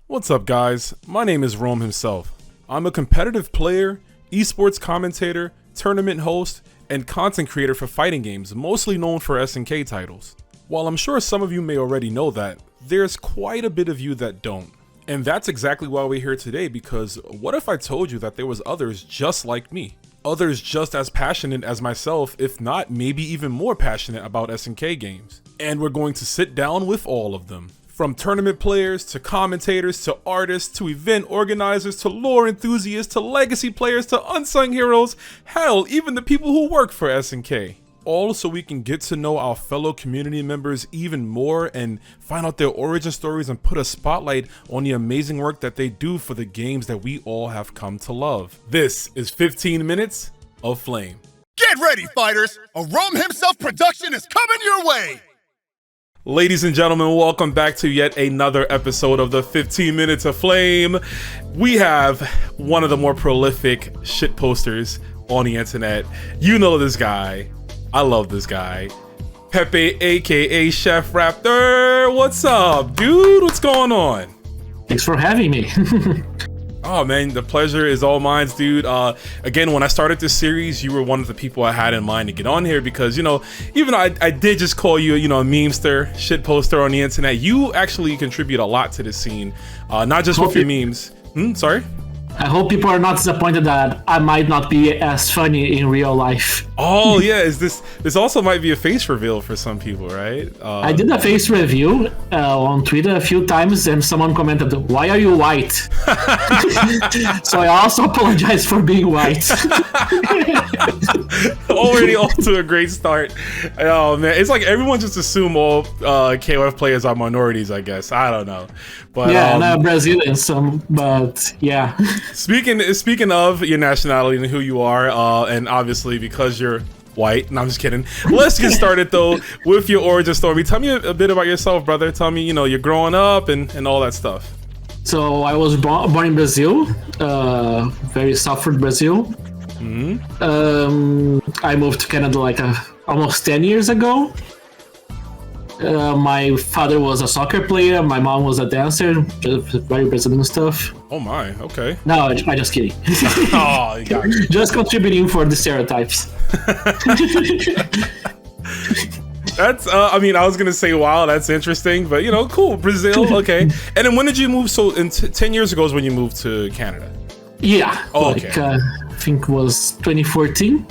What's up, guys? My name is Rome himself. I'm a competitive player, esports commentator, tournament host, and content creator for fighting games, mostly known for SNK titles. While I'm sure some of you may already know that, there's quite a bit of you that don't. And that's exactly why we're here today, because what if I told you that there was others just like me? Others just as passionate as myself, if not maybe even more passionate about SNK games. And we're going to sit down with all of them. From tournament players, to commentators, to artists, to event organizers, to lore enthusiasts, to legacy players, to unsung heroes, hell, even the people who work for SNK. All so we can get to know our fellow community members even more and find out their origin stories and put a spotlight on the amazing work that they do for the games that we all have come to love. This is 15 Minutes of Flame. Get ready, fighters! A Rome himself production is coming your way! Ladies and gentlemen, welcome back to yet another episode of the 15 Minutes of Flame. We have one of the more prolific shit posters on the internet. You know this guy. I love this guy. Pepe, aka Chef Raptor. What's up, dude? What's going on? Thanks for having me. Oh man, the pleasure is all mine, dude. Again, when I started this series, you were one of the people I had in mind to get on here because, you know, even though I did just call you, you know, a memester, shit poster on the internet, you actually contribute a lot to this scene, not just with your memes. Sorry? I hope people are not disappointed that I might not be as funny in real life. Oh yeah, this also might be a face reveal for some people, right? I did a face review on Twitter a few times and someone commented, "Why are you white?" So I also apologize for being white. Already off to a great start. Oh man, it's like everyone just assume all KOF players are minorities, I guess. I don't know. But yeah, no, Brazilian, but yeah. Speaking of your nationality and who you are, and obviously because you're white, no, I'm just kidding. Let's get started though with your origin story. Tell me a bit about yourself, brother. Tell me, you know, you're growing up and all that stuff. So I was born in Brazil, very suffered Brazil. I moved to Canada like almost 10 years ago. My father was a soccer player, my mom was a dancer, just very Brazilian stuff. Oh my, okay. No, I'm just kidding. Oh, you got me. Just contributing for the stereotypes. That's, I mean, I was gonna say, wow, that's interesting, but you know, cool, Brazil, okay. And then when did you move? So, 10 years ago is when you moved to Canada? Yeah, oh, like, okay. I think it was 2014.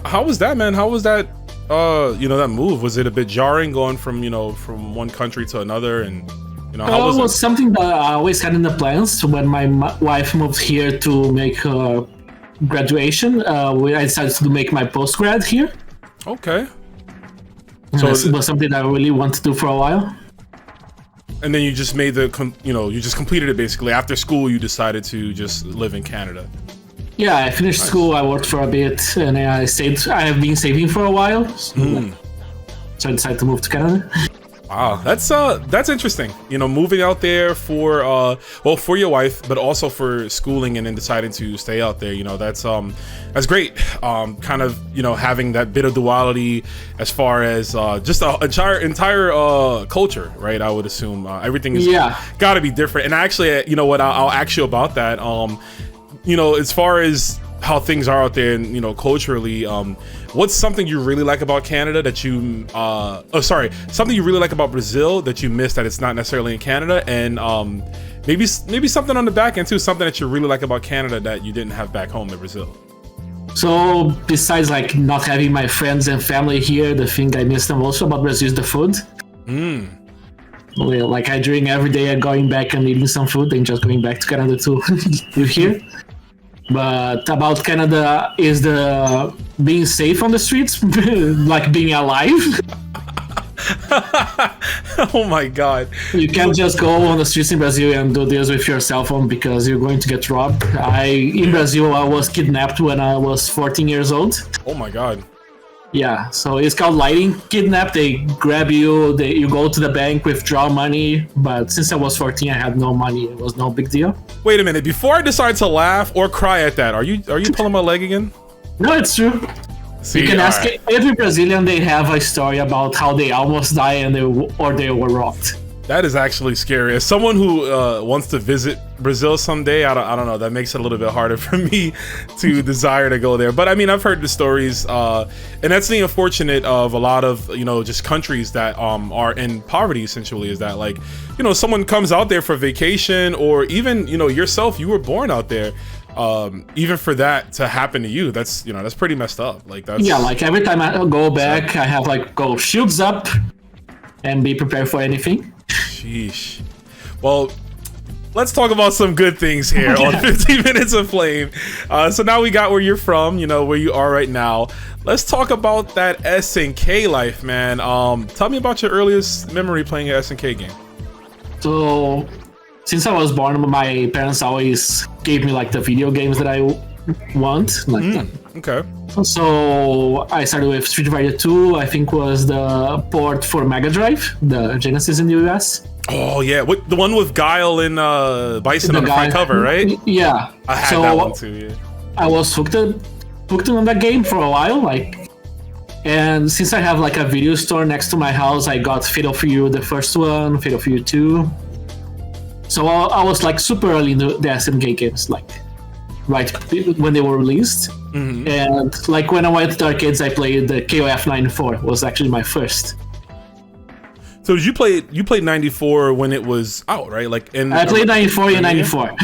How was that, man? How was that? You know, that move, was it a bit jarring going from, you know, from one country to another, and you know, how was it? It Was something that I always had in the plans. When my wife moved here to make her graduation, I decided to make my post-grad here. Okay. So it was something that I really wanted to do for a while. And then you just made you just completed it basically. After school, you decided to just live in Canada. Yeah, I finished school, I worked for a bit, and I have been saving for a while, so I decided to move to Canada. Wow, that's interesting. You know, moving out there for for your wife, but also for schooling, and then deciding to stay out there. You know, that's great. Kind of, you know, having that bit of duality as far as just an entire culture, right? I would assume everything is got to be different. And actually, you know what? I'll ask you about that. You know, as far as how things are out there and, you know, culturally, what's something you really like about Canada that you, something you really like about Brazil that you miss that it's not necessarily in Canada, and maybe something on the back end too, something that you really like about Canada that you didn't have back home in Brazil. So besides like not having my friends and family here, the thing I miss the most about Brazil is the food. Like I drink every day, going back and eating some food and just going back to Canada to live here. But about Canada is the being safe on the streets, like being alive. Oh my god. You can't just go on the streets in Brazil and do this with your cell phone because you're going to get robbed. In Brazil, I was kidnapped when I was 14 years old. Oh my god. Yeah, so it's called lighting kidnap. They grab you, you go to the bank, withdraw money. But since I was 14, I had no money. It was no big deal. Wait a minute, before I decide to laugh or cry at that, are you pulling my leg again? No, it's true. See, you can ask every Brazilian, they have a story about how they almost died and they were robbed. That is actually scary. As someone who wants to visit Brazil someday, I don't know, that makes it a little bit harder for me to desire to go there. But I mean, I've heard the stories, and that's the unfortunate of a lot of, you know, just countries that are in poverty, essentially, is that, like, you know, someone comes out there for vacation, or even, you know, yourself, you were born out there. Even for that to happen to you, that's, you know, that's pretty messed up. Like, that's, yeah, like every time I go back, I have like go shields up and be prepared for anything. Sheesh. Well, let's talk about some good things here on 15 Minutes of Flame. So now we got where you're from, you know, where you are right now. Let's talk about that SNK life, man. Tell me about your earliest memory playing an SNK game. So, since I was born, my parents always gave me like the video games that I want. Like Okay. So I started with Street Fighter 2. I think was the port for Mega Drive, the Genesis in the US. Oh yeah, the one with Guile and Bison on the front cover, right? Yeah. I had that one too. Yeah. I was hooked on that game for a while, like. And since I have like a video store next to my house, I got Fatal Fury the first one, Fatal Fury 2. So I was like super early in the SNK games, like right when they were released. And like when I went to the arcades, I played the KOF 94. Was actually my first. So you played 94 when it was out, right? Like I played 94 and 94.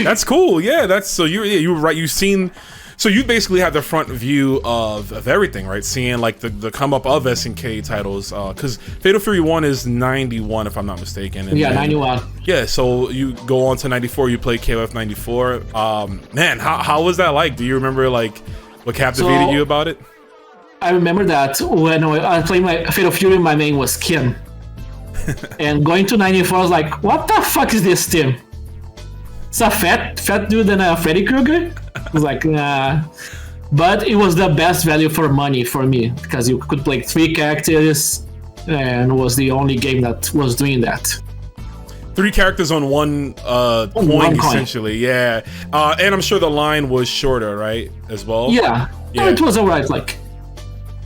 That's cool. Yeah, that's so you were right. You've seen. So you basically had the front view of everything, right? Seeing like the come up of SNK titles, because Fatal Fury 1 is 91, if I'm not mistaken. And yeah, then, 91. Yeah, so you go on to 94, you play KOF 94. Man, how was that like? Do you remember like what captivated you about it? I remember that when I played my Fatal Fury, my main was Kim. And going to 94, I was like, what the fuck is this team? It's a fat dude and a Freddy Krueger? I was like, nah. But it was the best value for money for me, because you could play 3 characters, and was the only game that was doing that. 3 characters on one coin, essentially, yeah. And I'm sure the line was shorter, right, as well? Yeah. It was alright, like.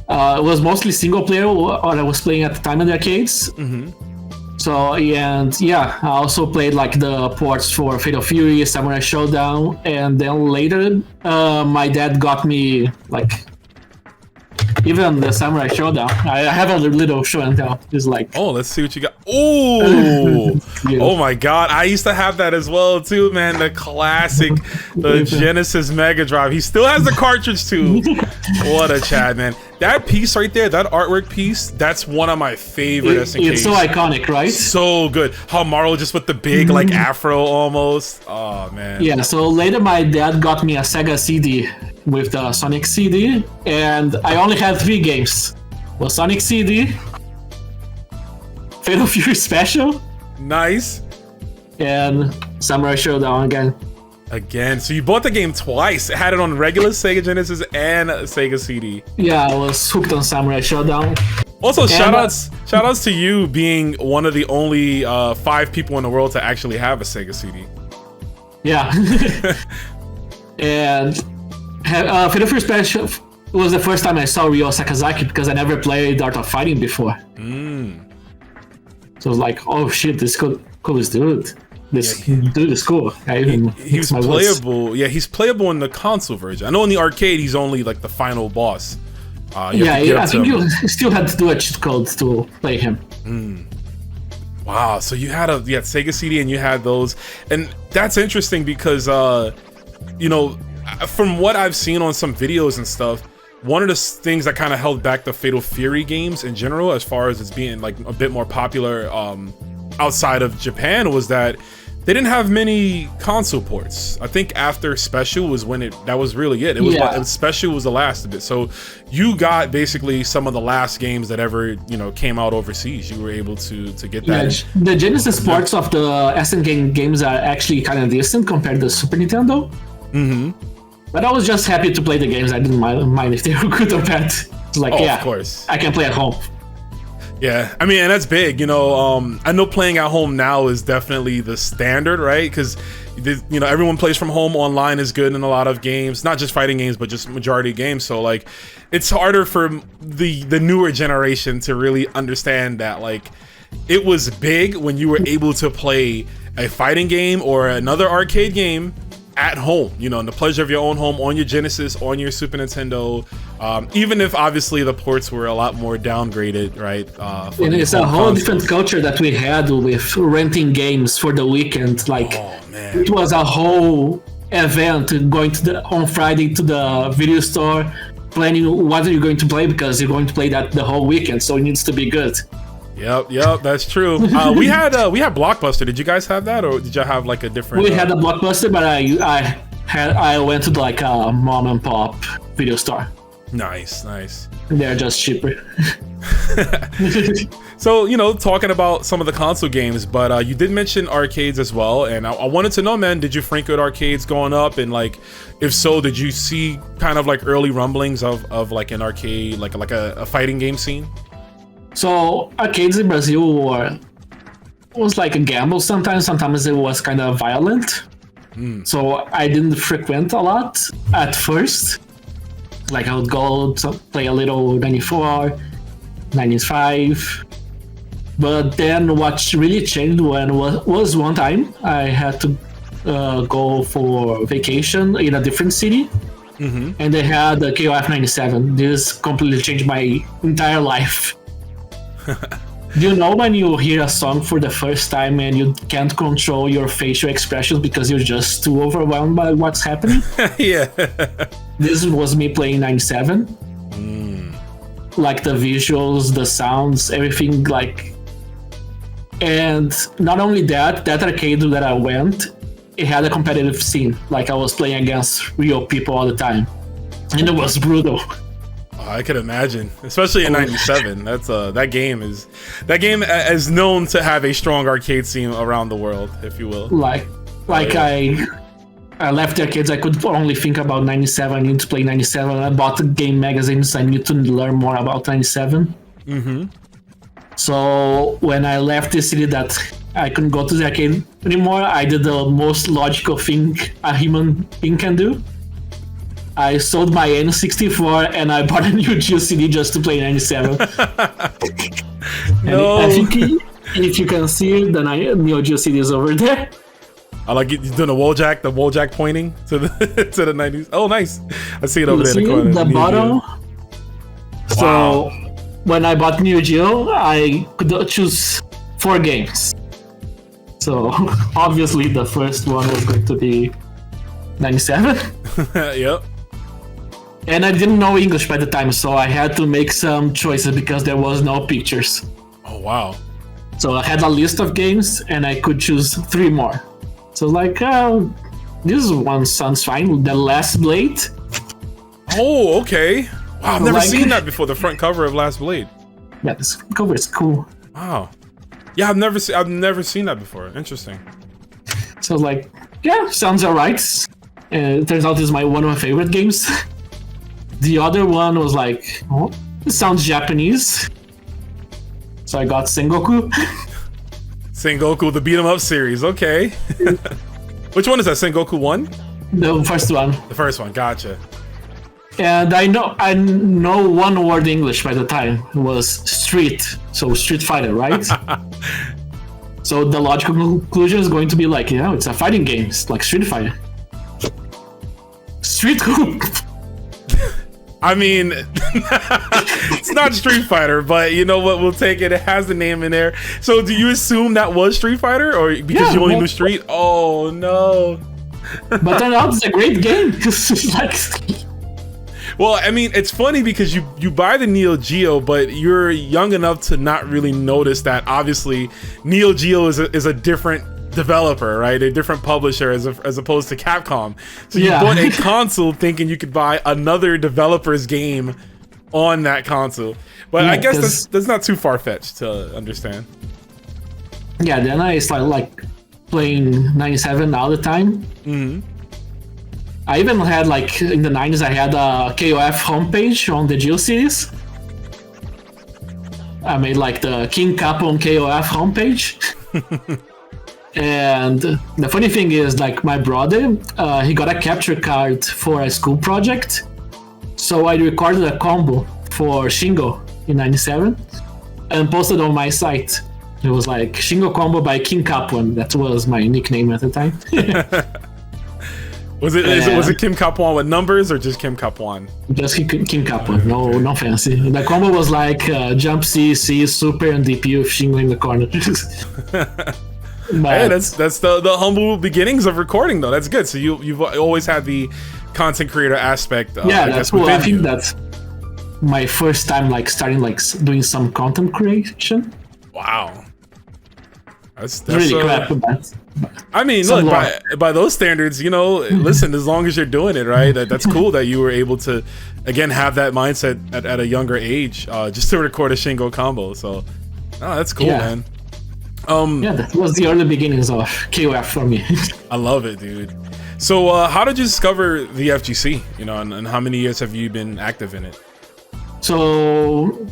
It was mostly single player, what I was playing at the time in the arcades. So, and yeah, I also played like the ports for Fatal Fury, Samurai Showdown, and then later, my dad got me like even the Samurai Showdown. I have a little show and tell. It's like, oh, let's see what you got. Oh, oh my God! I used to have that as well too, man. The classic, the Genesis Mega Drive. He still has the cartridge too. What a Chad, man! That piece right there, that artwork piece, that's one of my favorite SNKs. It's so iconic, right? So good. How Marlo just with the big like afro almost. Oh man. Yeah. So later, my dad got me a Sega CD with the Sonic CD, and I only had 3 games. Was Sonic CD, Fatal Fury Special, nice, and Samurai Showdown again. So you bought the game twice. It had it on regular Sega Genesis and Sega CD. Yeah, I was hooked on Samurai Showdown. Also, shoutouts to you being one of the only 5 people in the world to actually have a Sega CD. Yeah. And Fatal Fury Special was the first time I saw Ryo Sakazaki, because I never played Art of Fighting before. So I was like, oh shit, this coolest dude. This dude is cool. He's playable. Yeah, he's playable in the console version. I know in the arcade he's only like the final boss. I think you still had to do a cheat code to play him. Wow, so you had Sega CD and you had those, and that's interesting because you know, from what I've seen on some videos and stuff, one of the things that kind of held back the Fatal Fury games in general, as far as it's being like a bit more popular outside of Japan, was that they didn't have many console ports. I think after Special was when that was really it. It was Special was the last of it. So you got basically some of the last games that ever, you know, came out overseas. You were able to get that. Yeah, the Genesis ports of the SNK games are actually kind of decent compared to Super Nintendo. But I was just happy to play the games. I didn't mind if they were good or bad. It's like, of course, I can play at home. Yeah, I mean, and that's big, you know. I know playing at home now is definitely the standard, right? Because, you know, everyone plays from home. Online is good in a lot of games, not just fighting games, but just majority of games. So, like, it's harder for the newer generation to really understand that, like, it was big when you were able to play a fighting game or another arcade game at home, you know, in the pleasure of your own home, on your Genesis, on your Super Nintendo, even if obviously the ports were a lot more downgraded, right? And it's a whole different culture that we had with renting games for the weekend. Like, it was a whole event going to on Friday to the video store, planning what are you going to play, because you're going to play that the whole weekend, so it needs to be good. Yep, that's true. We had Blockbuster. Did you guys have that, or did you have like a different? We had a Blockbuster, but I went to like a mom and pop video store. Nice. They're just cheaper. So, you know, talking about some of the console games, but you did mention arcades as well, and I wanted to know, man, did you frank with arcades going up, and like, if so, did you see kind of like early rumblings of like an arcade, like a fighting game scene? So arcades in Brazil was like a gamble sometimes. Sometimes it was kind of violent. So I didn't frequent a lot at first. Like I would go to play a little 94, 95. But then what really changed was one time I had to go for vacation in a different city. And they had the KOF 97. This completely changed my entire life. Do you know when you hear a song for the first time and you can't control your facial expressions because you're just too overwhelmed by what's happening? Yeah. This was me playing 97. Like the visuals, the sounds, everything, like... And not only that arcade that I went, it had a competitive scene. Like I was playing against real people all the time. And it was brutal. I could imagine, especially in '97. That game is known to have a strong arcade scene around the world, if you will. I left the arcades. I could only think about '97. I need to play '97. I bought the game magazines. I need to learn more about '97. So when I left the city that I couldn't go to the arcade anymore, I did the most logical thing a human being can do. I sold my N64 and I bought a Neo Geo CD just to play 97. No. I think if you can see, the Neo Geo CD is over there. I like it. You're doing the wall jack pointing to the to the 90s. Oh, nice. I see it over there in the corner. The bottom. So when I bought Neo Geo, I could choose 4 games. So obviously the first one was going to be 97. Yep. And I didn't know English by the time, so I had to make some choices because there was no pictures. Oh, wow. So I had a list of games and I could choose 3 more. So like, this one sounds fine. The Last Blade. Oh, okay. Wow, I've never seen that before, the front cover of Last Blade. Yeah, this cover is cool. Wow. Yeah, I've never seen that before. Interesting. So like, yeah, sounds alright. It turns out this is one of my favorite games. The other one was like, oh, it sounds Japanese. So I got Sengoku. Sengoku, the beat 'em up series. Okay. Which one is that? Sengoku 1? The first one. The first one. Gotcha. And I know one word English by the time. It was street. So Street Fighter, right? So the logical conclusion is going to be like, it's a fighting game. It's like Street Fighter. Street Hoop. I mean, it's not Street Fighter, but you know what? We'll take it. It has the name in there. So do you assume that was Street Fighter, or because you only knew Street? Oh no! But turned out it's a great game. Well, I mean, it's funny because you buy the Neo Geo, but you're young enough to not really notice that obviously Neo Geo is a different developer, right? A different publisher as opposed to Capcom. So you bought a console thinking you could buy another developer's game on that console. But I guess that's not too far-fetched to understand. Yeah, then I started like playing 97 all the time. I even had like in the 90s I had a KOF homepage on the Geo series. I made like the King Capone KOF homepage. And the funny thing is, like, my brother, he got a capture card for a school project. So I recorded a combo for Shingo in 97 and posted on my site. It was like Shingo Combo by King Capuan. That was my nickname at the time. Was it Kim Kapuan with numbers or just Kim Kapuan? Just King Capuan. No fancy. The combo was like jump C, super, and DP with Shingo in the corner. Hey, that's the humble beginnings of recording, though. That's good. So you've always had the content creator aspect. Yeah, that's cool. I think that's my first time like starting like doing some content creation. Wow. That's really crap. I mean, look, by those standards, you know, listen, as long as you're doing it, right? That's cool that you were able to, again, have that mindset at a younger age, just to record a Shingo combo. So, that's cool, man. Yeah, that was the early beginnings of KOF for me. I love it, dude. So, how did you discover the FGC? You know, and how many years have you been active in it? So,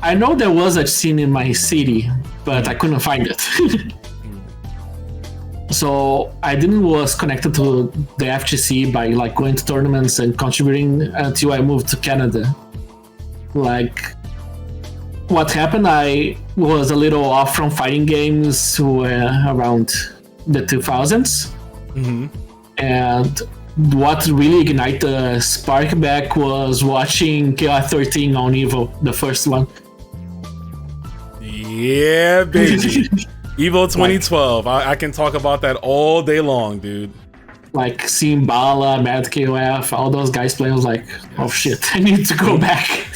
I know there was a scene in my city, but I couldn't find it. So I was connected to the FGC by like going to tournaments and contributing until I moved to Canada. Like, what happened, I was a little off from fighting games around the 2000s. Mm-hmm. And what really ignited the spark back was watching KOF 13 on Evo, the first one. Yeah, baby. Evo 2012. I can talk about that all day long, dude. Like seeing Bala, Mad KOF, all those guys playing, I was like, oh shit, I need to go back.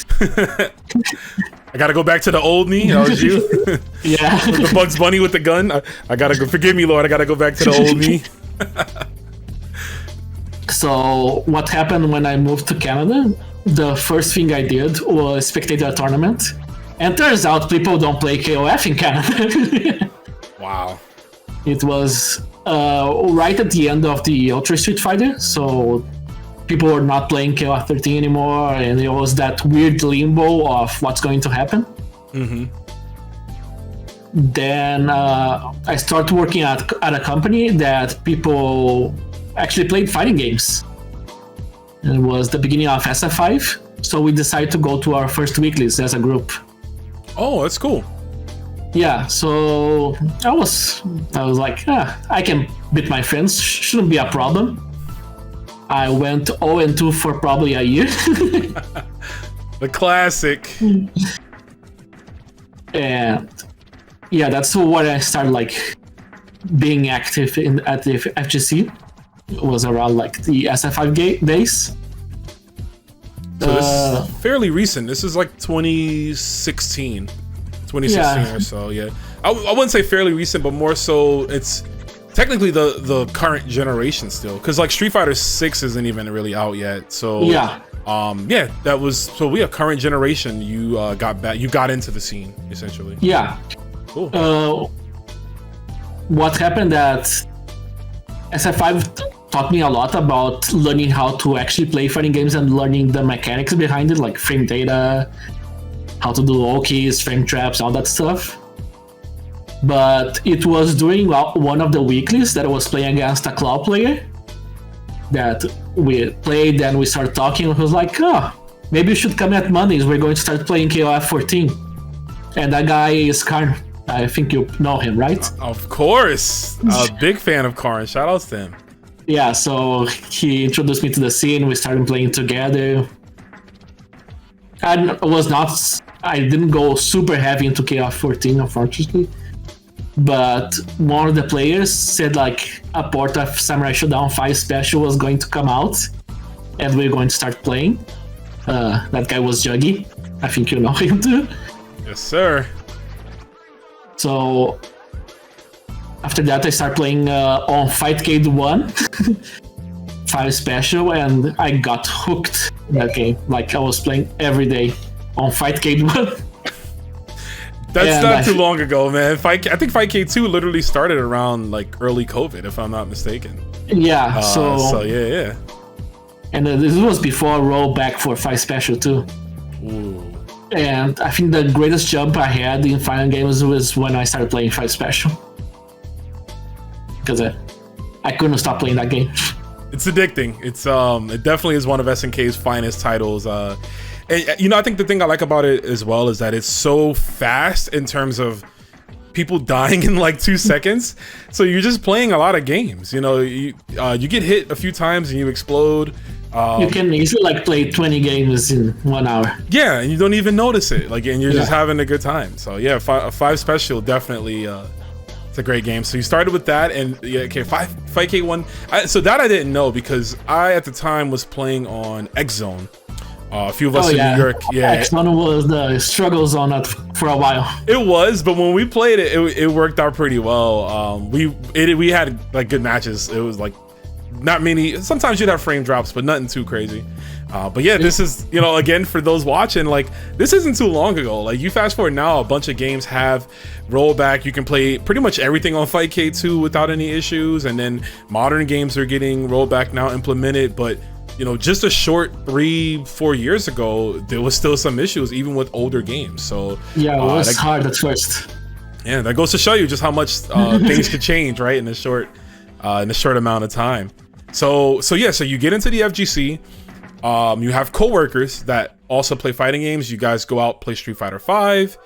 I gotta go back to the old me. That was you. Yeah. The Bugs Bunny with the gun. I gotta go. Forgive me, Lord. I gotta go back to the old me. So what happened when I moved to Canada? The first thing I did was spectate a tournament. And turns out people don't play KOF in Canada. Wow. It was right at the end of the Ultra Street Fighter, so people were not playing KOF 13 anymore, and it was that weird limbo of what's going to happen. Mm-hmm. Then I started working at a company that people actually played fighting games. And it was the beginning of SF5, so we decided to go to our first weeklies as a group. Oh, that's cool. Yeah, so I was like, I can beat my friends, shouldn't be a problem. I went 0-2 for probably a year. The classic. And yeah, that's when I started like being active at the FGC. It was around like the SF5 days. So this is fairly recent. This is like 2016 or so. Yeah, I wouldn't say fairly recent, but more so it's technically the current generation still, because like Street Fighter 6 isn't even really out yet. So that was so current generation. You got into the scene essentially. Yeah, cool. What happened that SF5 taught me a lot about learning how to actually play fighting games and learning the mechanics behind it, like frame data, how to do okis, frame traps, all that stuff. But it was during one of the weeklies that I was playing against a Claw player that we played, and we started talking. I was like, maybe you should come at Mondays. We're going to start playing KOF 14. And that guy is Karn. I think you know him, right? Of course. A big fan of Karn. Shout outs to him. Yeah, so he introduced me to the scene. We started playing together. I didn't go super heavy into KOF 14, unfortunately. But one of the players said like a port of Samurai Shodown 5 Special was going to come out, and we're going to start playing. That guy was Juggy. I think you know him too. Yes, sir. So after that, I started playing on Fightcade 1, 5 Special, and I got hooked in that game. Like I was playing every day on Fightcade 1. That's not too long ago, man. I think Fightcade 2 literally started around like early COVID, if I'm not mistaken. Yeah, so yeah. And this was before rollback for 5 Special too. Ooh. And I think the greatest jump I had in fighting games was when I started playing 5 Special. Because I couldn't stop playing that game. It's addicting. It definitely is one of SNK's finest titles. And, I think the thing I like about it as well is that it's so fast in terms of people dying in like 2 seconds. So you're just playing a lot of games. You know, you get hit a few times and you explode. You can easily like play 20 games in 1 hour. Yeah, and you don't even notice it. Like, and you're just having a good time. So yeah, 5 special definitely. It's a great game. So you started with that, and yeah, okay, 5K1. So that I didn't know because I at the time was playing on X Zone. A few of us in New York, X1 was the struggle zone for a while. It was, but when we played it, it worked out pretty well. We had like good matches. It was like not many. Sometimes you'd have frame drops, but nothing too crazy. But yeah, this is, you know, again, for those watching, like, this isn't too long ago. Like, you fast forward now, a bunch of games have rollback. You can play pretty much everything on Fight K2 without any issues, and then modern games are getting rollback now implemented. But you know, just a short 3-4 years ago, there was still some issues even with older games. So yeah, it was hard at first. Yeah, that goes to show you just how much things could change, right, in a short amount of time. So you get into the FGC. You have coworkers that also play fighting games. You guys go out, play Street Fighter 5.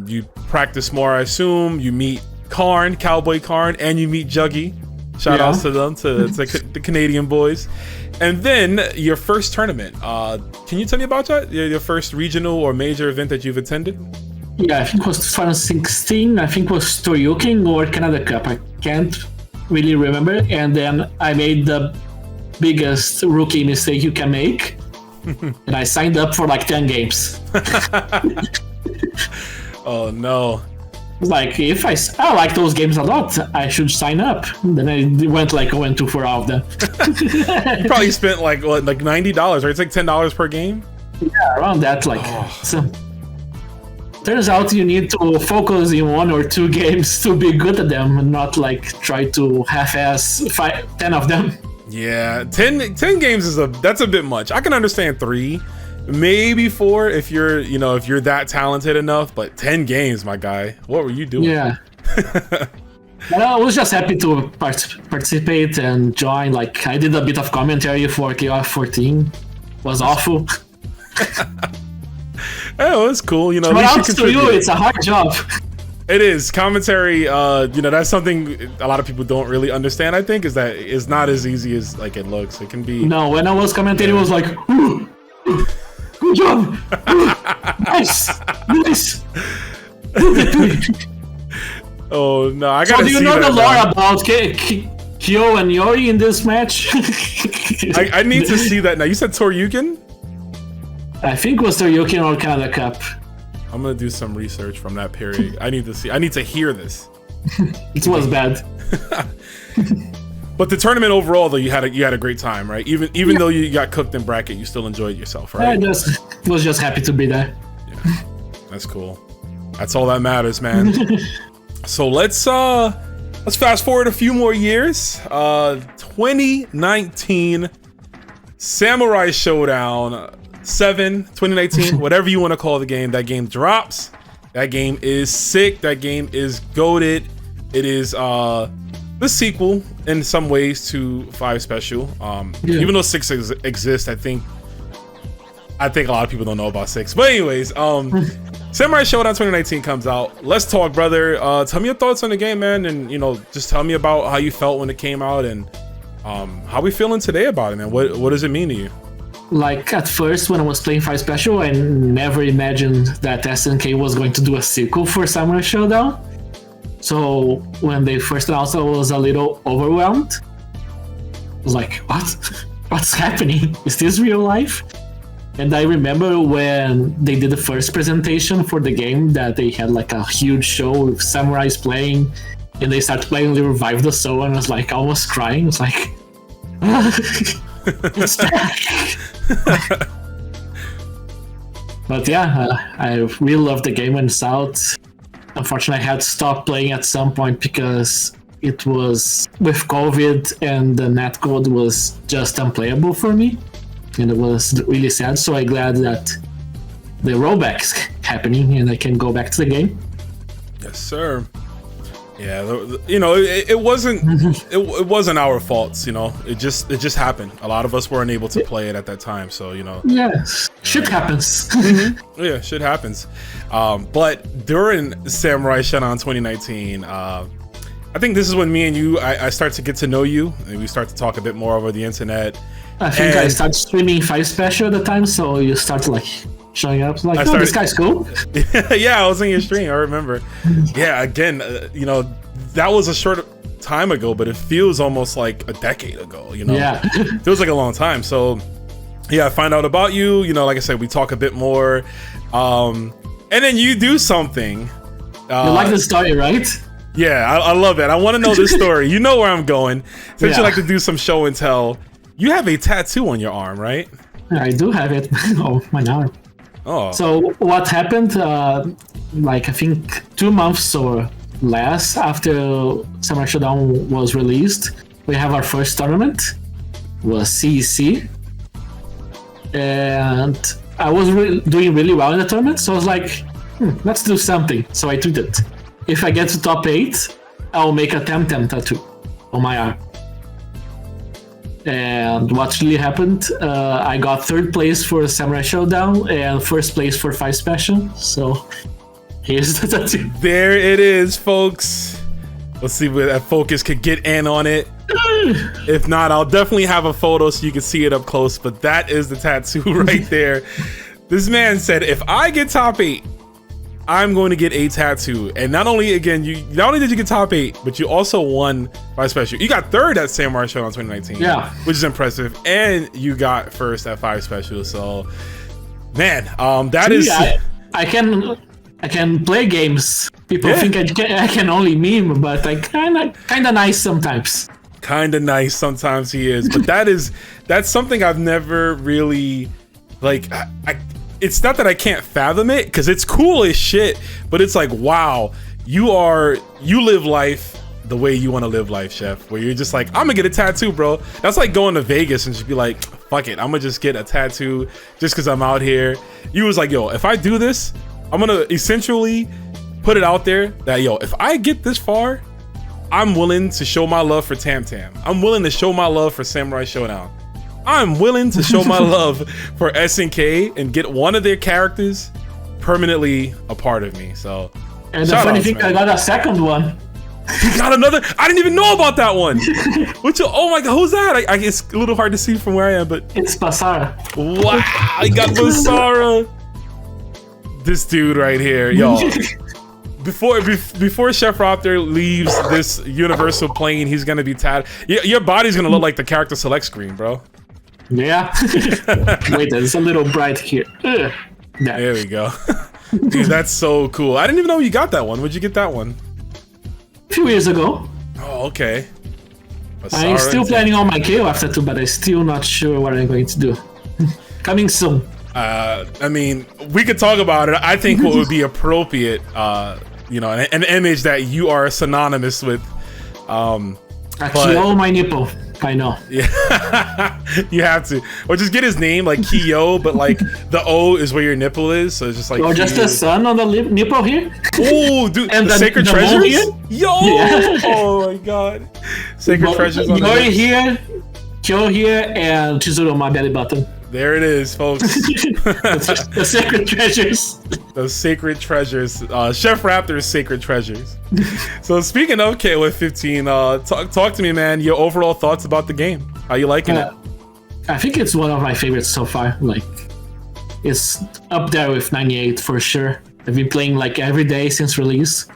You practice more, I assume. You meet Karn, Cowboy Karn, and you meet Juggy. Shout outs to them, to the Canadian boys. And then your first tournament. Can you tell me about that? Your first regional or major event that you've attended? Yeah, I think it was 2016. I think it was Toryukin or Canada Cup. I can't really remember. And then I made the biggest rookie mistake you can make. And I signed up for like 10 games. Oh, no. Like, if I like those games a lot, I should sign up. Then I went for all of them. You probably spent like $90, right? It's like $10 per game. Yeah, around that. Like, so turns out you need to focus in 1 or 2 games to be good at them, and not like try to half-ass 10 of them. Yeah, 10 games that's a bit much. I can understand 3. Maybe 4 if you're that talented enough, but 10 games, my guy. What were you doing? Yeah. I was just happy to participate and join. Like, I did a bit of commentary for KOF 14. Was awful. Oh, it's cool. You know, but out to you, it's a hard job. It is. Commentary, that's something a lot of people don't really understand, I think, is that it's not as easy as like it looks. It can be. No, when I was commentating, it was like, ooh, good job! Nice! Oh no, I gotta see that. So do you know the lore about Kyo and Yori in this match? I need to see that now. You said Toryukin? I think it was Toryukin or Canada Cup. I'm gonna do some research from that period. I need to hear this. It was bad. But the tournament overall, though, you had a great time, right? Even though you got cooked in bracket, you still enjoyed yourself, right? I just was just happy to be there. Yeah, that's cool. That's all that matters, man. So let's fast forward a few more years. 2019 Samurai Showdown 7, 2019, whatever you want to call the game. That game drops. That game is sick. That game is goated. It is the sequel in some ways to 5 Special. Even though 6 exists, I think a lot of people don't know about 6. But anyways, Samurai Showdown 2019 comes out. Let's talk, brother. Tell me your thoughts on the game, man, and just tell me about how you felt when it came out, and how we feeling today about it, man. What does it mean to you? Like, at first, when I was playing 5 Special, I never imagined that SNK was going to do a sequel for Samurai Showdown. So when they first announced it, I was a little overwhelmed. I was like, what? What's happening? Is this real life? And I remember when they did the first presentation for the game, that they had like a huge show with samurais playing, and they started playing, they revived the soul, and I was like almost crying. It's like, it's back. But yeah, I really loved the game when it's out. Unfortunately, I had to stop playing at some point because it was with COVID and the netcode was just unplayable for me, and it was really sad. So I'm glad that the rollback's happening and I can go back to the game. Yes, sir. Yeah, you know, it wasn't it wasn't our faults, you know. It just happened. A lot of us weren't able to play it at that time, so you know. Yeah, shit happens. Yeah, shit happens. But during Samurai Shodown 2019, I think this is when me and you, I start to get to know you, and we start to talk a bit more over the internet. I think I started streaming 5 special at the time, so you start like showing up like, this guy's cool. Yeah, I was in your stream, I remember. Yeah, again, you know, that was a short time ago, but it feels almost like a decade ago, you know? Yeah. Feels like a long time. So yeah, I find out about you, you know, like I said, we talk a bit more. And then you do something. You like the story, right? Yeah, I love it. I want to know this story. You know where I'm going. Since you like to do some show and tell, you have a tattoo on your arm, right? I do have it. Oh, my arm. Oh. So what happened, like I think 2 months or less after Samurai Shodown was released, we have our first tournament, was CEC. And I was doing really well in the tournament, so I was like, let's do something. So I tweeted, if I get to top 8, I'll make a Temtem tattoo on my arm. And what really happened, I got 3rd place for Samurai Shodown and 1st place for 5 special. So here's the tattoo. There it is, folks. Let's see if that focus could get in on it. If not, I'll definitely have a photo so you can see it up close. But that is the tattoo right there. This man said, if I get top 8, I'm going to get a tattoo. And not only, again, not only did you get top 8, but you also won 5 special. You got 3rd at Samurai Shodown 2019. Yeah. Which is impressive. And you got 1st at 5 special. So, man, that is... I can play games. People think I can only meme, but I kinda nice sometimes. Kinda nice sometimes he is. But that's something I've never really, like, it's not that I can't fathom it, because it's cool as shit, but it's like, wow, you live life the way you want to live life, Chef, where you're just like, I'm gonna get a tattoo, bro. That's like going to Vegas and just be like, fuck it, I'm gonna just get a tattoo just because I'm out here. You was like, yo, if I do this, I'm gonna essentially put it out there that, yo, if I get this far, I'm willing to show my love for Tam Tam. I'm willing to show my love for Samurai Shodown. I'm willing to show my love for SNK and get one of their characters permanently a part of me. So, and the funny thing, I got a 2nd one. You got another? I didn't even know about that one. Oh my god, who's that? It's a little hard to see from where I am, but it's Basara. Wow, I got Basara. This dude right here, yo. Before Chef Raptor leaves this universal plane, he's gonna be tatted. Your body's gonna look like the character select screen, bro. Yeah. Wait, it's a little bright here. There we go. Dude, that's so cool. I didn't even know you got that one. Where'd you get that one? A few years ago. Oh, okay. I'm still planning on my KOF tattoo, but I'm still not sure what I'm going to do. Coming soon. I mean, we could talk about it. I think what would be appropriate, you know, an image that you are synonymous with. Kyo my nipple. I know. Yeah, you have to, or just get his name like Kyo, but like the O is where your nipple is, so it's just like. Or just the sun on the nipple here. Oh, dude, and the Sacred Treasures. Yo, yeah. Oh my god, Sacred Treasures. Yori here, Kyo here, and Chizuru on my belly button. There it is, folks. The Sacred Treasures. Those Sacred Treasures. Chef Raptor's Sacred Treasures. So speaking of KOF 15, talk to me, man. Your overall thoughts about the game. How you liking it? I think it's one of my favorites so far. Like, it's up there with 98 for sure. I've been playing like every day since release.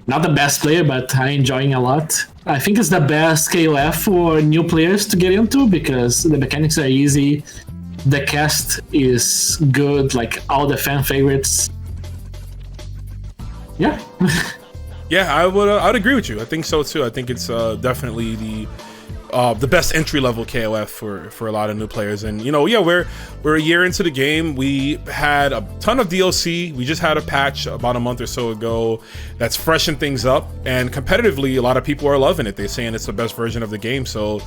Not the best player, but I'm enjoying a lot. I think it's the best KOF for new players to get into because the mechanics are easy. The cast is good, like all the fan favorites. Yeah. Yeah, I'd agree with you. I think so too. I think it's definitely the best entry level KOF for a lot of new players. And you know, yeah, we're a year into the game. We had a ton of DLC. We just had a patch about a month or so ago that's freshened things up, and competitively a lot of people are loving it. They're saying it's the best version of the game. So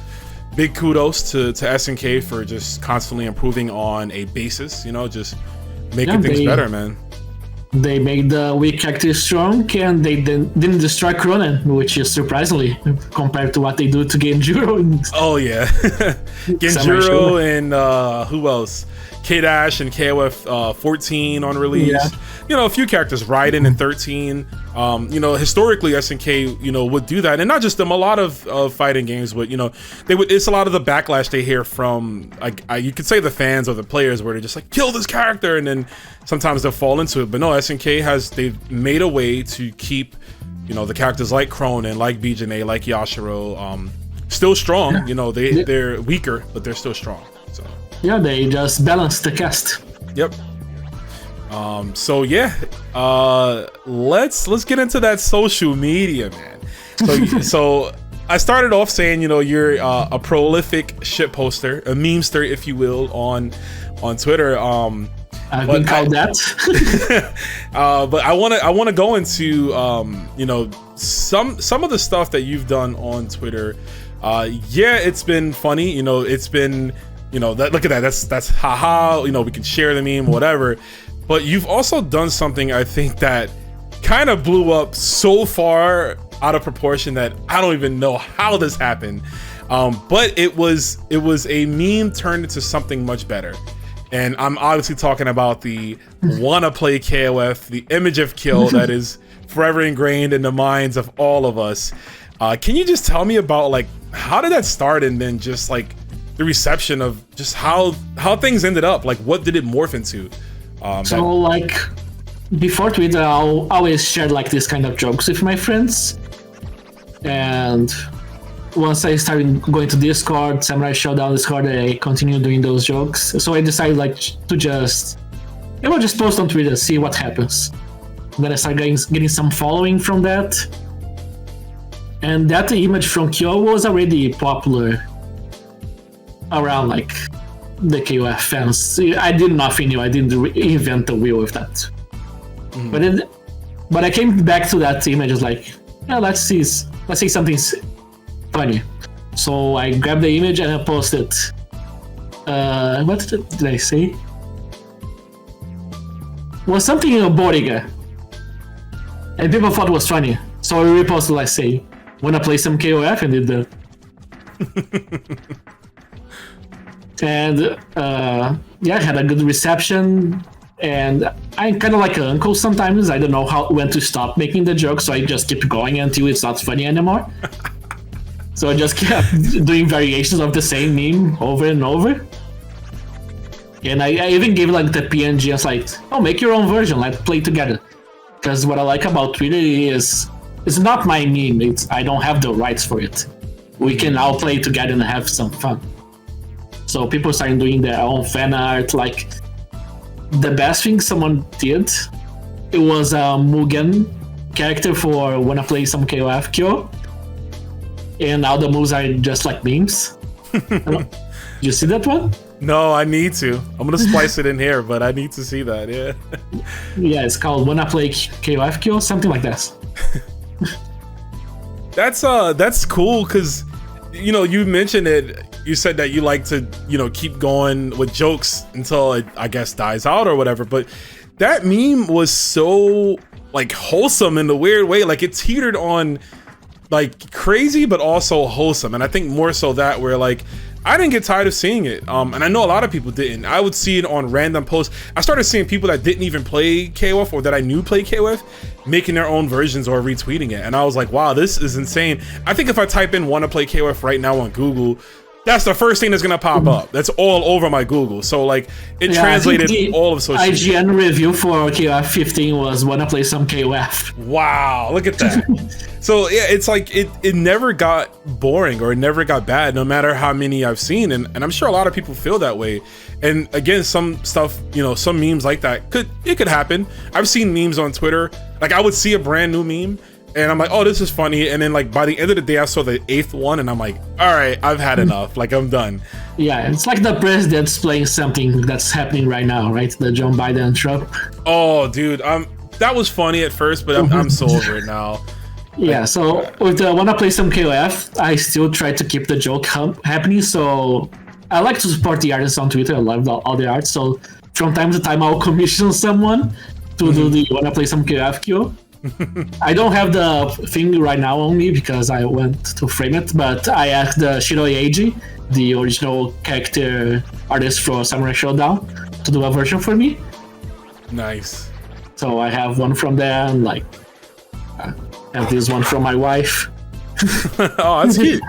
big kudos to SNK for just constantly improving on a basis, you know, just making things better, man. They made the weak character strong, and they didn't destroy Cronen, which is surprisingly compared to what they do to Genjuro. Oh yeah, Genjuro and who else? K-Dash and KOF 14 on release. Yeah. You know, a few characters, Raiden in 13. You know, historically SNK, you know, would do that, and not just them. A lot of fighting games would, you know, they would. It's a lot of the backlash they hear from, like, you could say the fans or the players, where they're just like, kill this character, and then sometimes they'll fall into it. But no, SNK they've made a way to keep, you know, the characters like Cronen, like Bijane, like Yashiro, still strong. Yeah. You know, they're weaker, but they're still strong. So yeah, they just balance the cast. Yep. So yeah, let's get into that social media, man. So I started off saying, you know, you're a prolific shit poster, a memester, if you will, on Twitter. I've been called that. But I want to go into you know, some of the stuff that you've done on Twitter. Yeah, it's been funny. You know, it's been, you know, look at that. That's haha. You know, we can share the meme, whatever. But you've also done something, I think, that kind of blew up so far out of proportion that I don't even know how this happened. But it was a meme turned into something much better. And I'm obviously talking about the wanna play KOF, the image of kill that is forever ingrained in the minds of all of us. Can you just tell me about, like, how did that start, and then just like the reception of just how things ended up? Like, what did it morph into? So like before Twitter, I'll always share like this kind of jokes with my friends, and once I started going to Discord, Samurai Showdown Discord, I continued doing those jokes. So I decided like to just post on Twitter, see what happens. And then I started getting some following from that, and that image from Kyo was already popular around like the KOF fans. I did nothing new. I didn't reinvent the wheel with that. But I came back to that image as like, yeah, let's see something funny. So I grabbed the image and I posted. What did I say? Was something in a Boriga, and people thought it was funny. So I reposted, like, say, wanna play some KOF, and did that. And yeah, I had a good reception, and I'm kind of like an uncle sometimes. I don't know when to stop making the joke, so I just keep going until it's not funny anymore. So I just kept doing variations of the same meme over and over. And I even gave like the PNG, I was like, oh, make your own version, like play together. Because what I like about Twitter is it's not my meme, I don't have the rights for it. We can all play together and have some fun. So people started doing their own fan art. Like, the best thing someone did, it was a Mugen character for Wanna Play Some KOF Kyo. And all the moves are just like memes. You see that one? No, I need to. I'm gonna splice it in here, but I need to see that, yeah. Yeah, it's called Wanna Play KOF Kyo, something like that. That's cool, because, you know, you mentioned it. You said that you like to, you know, keep going with jokes until it, I guess, dies out or whatever. But that meme was so, like, wholesome in a weird way. Like, it teetered on, like, crazy, but also wholesome. And I think more so that where, like, I didn't get tired of seeing it. And I know a lot of people didn't. I would see it on random posts. I started seeing people that didn't even play KOF or that I knew play KOF making their own versions or retweeting it. And I was like, wow, this is insane. I think if I type in wanna play KOF right now on Google, that's the first thing that's gonna pop up. That's all over my Google. So like, it translated all of social media. IGN review for KOF 15 was wanna play some KOF. Wow, look at that. So yeah, it's like it never got boring or it never got bad, no matter how many I've seen. And I'm sure a lot of people feel that way. And again, some stuff, you know, some memes like that could happen. I've seen memes on Twitter. Like, I would see a brand new meme and I'm like, oh, this is funny. And then, like, by the end of the day, I saw the 8th one and I'm like, all right, I've had enough. Like, I'm done. Yeah, it's like the president's playing something that's happening right now, right? The Joe Biden and Trump. Oh, dude, that was funny at first, but I'm so over it now. Yeah, so with the wanna play some KOF, I still try to keep the joke happening. So I like to support the artists on Twitter. I love all the art. So from time to time, I'll commission someone to do the wanna play some KOF queue. I don't have the thing right now on me because I went to frame it, but I asked the Shiroi Eiji, the original character artist for Samurai Showdown, to do a version for me. Nice. So I have one from there, and like I have this one from my wife. Oh, that's cute.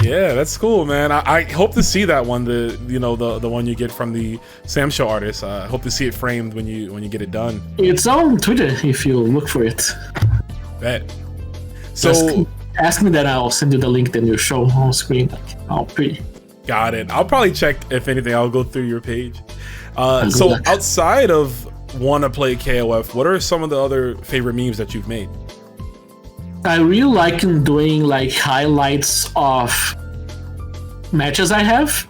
Yeah, that's cool, man. I hope to see that one. The one you get from the Sam Show artist. I hope to see it framed when you get it done. It's on Twitter if you look for it. Bet. So just ask me, then I'll send you the link. Then you show on screen. Oh, pretty. Got it. I'll probably check if anything. I'll go through your page. So outside of wanna play KOF, what are some of the other favorite memes that you've made? I really like doing like highlights of matches I have,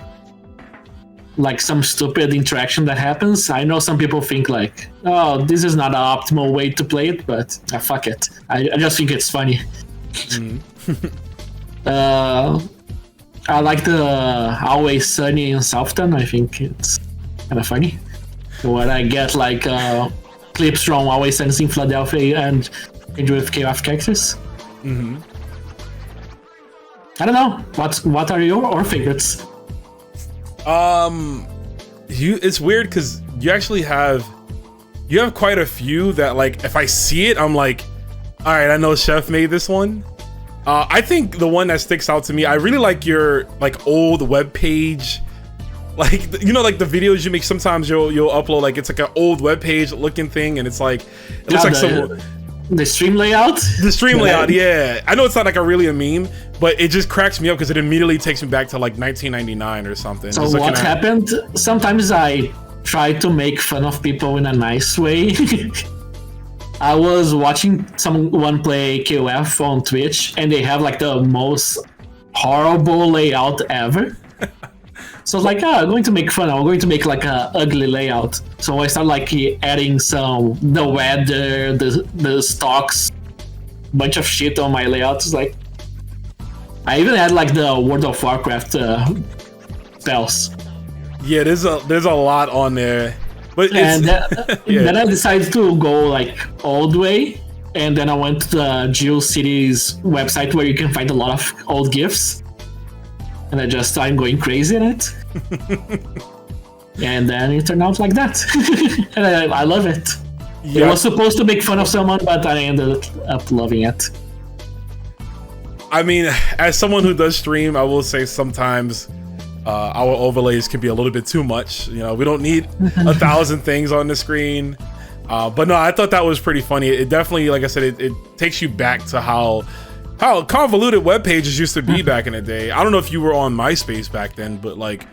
like some stupid interaction that happens. I know some people think like, oh, this is not an optimal way to play it, but fuck it. I just think it's funny. I like the Always Sunny in Southtown. I think it's kind of funny when I get like clips from Always Sunny in Philadelphia and with KOF characters. I don't know. What are your favorites? It's weird because you actually have quite a few that like if I see it, I'm like, all right, I know Chef made this one. I think the one that sticks out to me, I really like your like old web page. Like, you know, like the videos you make, sometimes you'll upload like it's like an old web page looking thing, and it's like it looks like the stream layout. The stream layout, yeah. I know it's not like a meme, but it just cracks me up because it immediately takes me back to like 1999 or something. So what happened? Sometimes I try to make fun of people in a nice way. I was watching someone play KOF on Twitch, and they have like the most horrible layout ever. So I was like, I'm going to make fun. I'm going to make like a ugly layout. So I started like adding the weather, the stocks, bunch of shit on my layout. It's like, I even had like the World of Warcraft spells. Yeah, there's a lot on there. But and then I decided to go like old way, and then I went to the GeoCities website where you can find a lot of old GIFs. And I just started going crazy in it. And then it turned out like that. And I love it. Yeah. It was supposed to make fun of someone, but I ended up loving it. I mean, as someone who does stream, I will say sometimes our overlays can be a little bit too much. You know, we don't need 1,000 things on the screen. But no, I thought that was pretty funny. It definitely, like I said, it takes you back to how convoluted web pages used to be back in the day. I don't know if you were on MySpace back then, but like,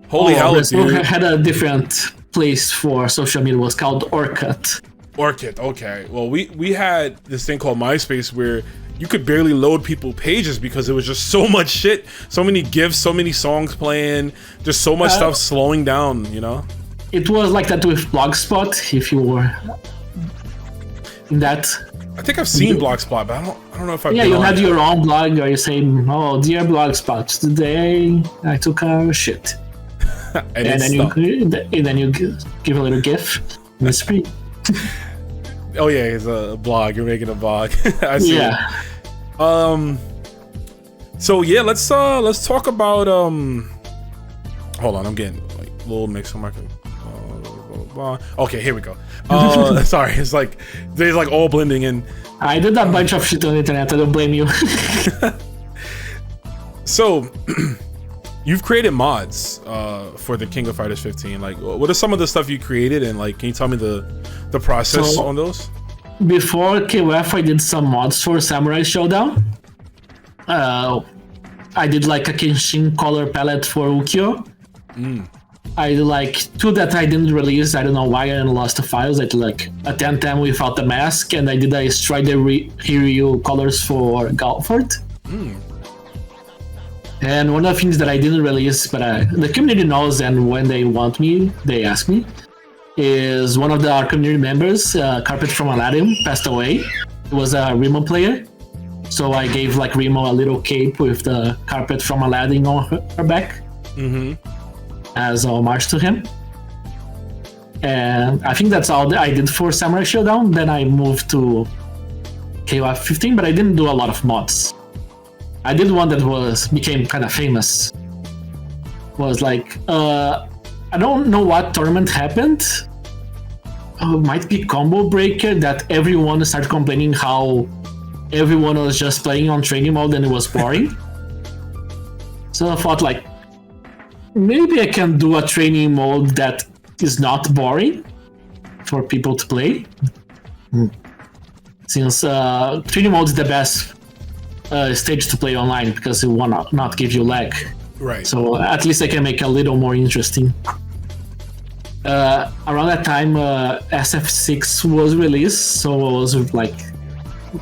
holy hell, dude. I had a different place for social media. It was called Orkut. Orkut, okay. Well, we had this thing called MySpace where you could barely load people pages because it was just so much shit, so many GIFs, so many songs playing, just so much stuff slowing down, you know? It was like that with Blogspot, if you were in that. I think I've seen Blogspot, but I don't know if I've. Yeah, you had your own blog where you say, "Oh, dear Blogspot, today I took a shit," and then you give a little GIF in the screen. Oh yeah, it's a blog. You're making a blog. I see. Yeah. So yeah, let's talk about Hold on, I'm getting like a little mix on my. Okay, here we go. Sorry, it's like they're like all blending in. I did a bunch of shit on the internet. I don't blame you. So, you've created mods for the King of Fighters 15. Like, what are some of the stuff you created, and like, can you tell me the process on those? Before KOF, I did some mods for Samurai Showdown. I did like a Kenshin color palette for Ukiyo. I did like 2 that I didn't release. I don't know why, I lost the files. I did like a 10-10 without the mask, and I did a Strider Hiryu colors for Galford. And one of the things that I didn't release, but the community knows, and when they want me, they ask me, is one of our community members, Carpet from Aladdin, passed away. He was a Remo player. So I gave like Remo a little cape with the Carpet from Aladdin on her back. As a homage to him. And I think that's all that I did for Samurai Showdown. Then I moved to KOF 15, but I didn't do a lot of mods. I did one that became kind of famous. Was like, I don't know what tournament happened. Might be Combo Breaker, that everyone started complaining how everyone was just playing on training mode and it was boring. So I thought like, maybe I can do a training mode that is not boring for people to play. Since training mode is the best stage to play online because it will not give you lag. Right. So at least I can make it a little more interesting. Around that time, SF6 was released, so I was like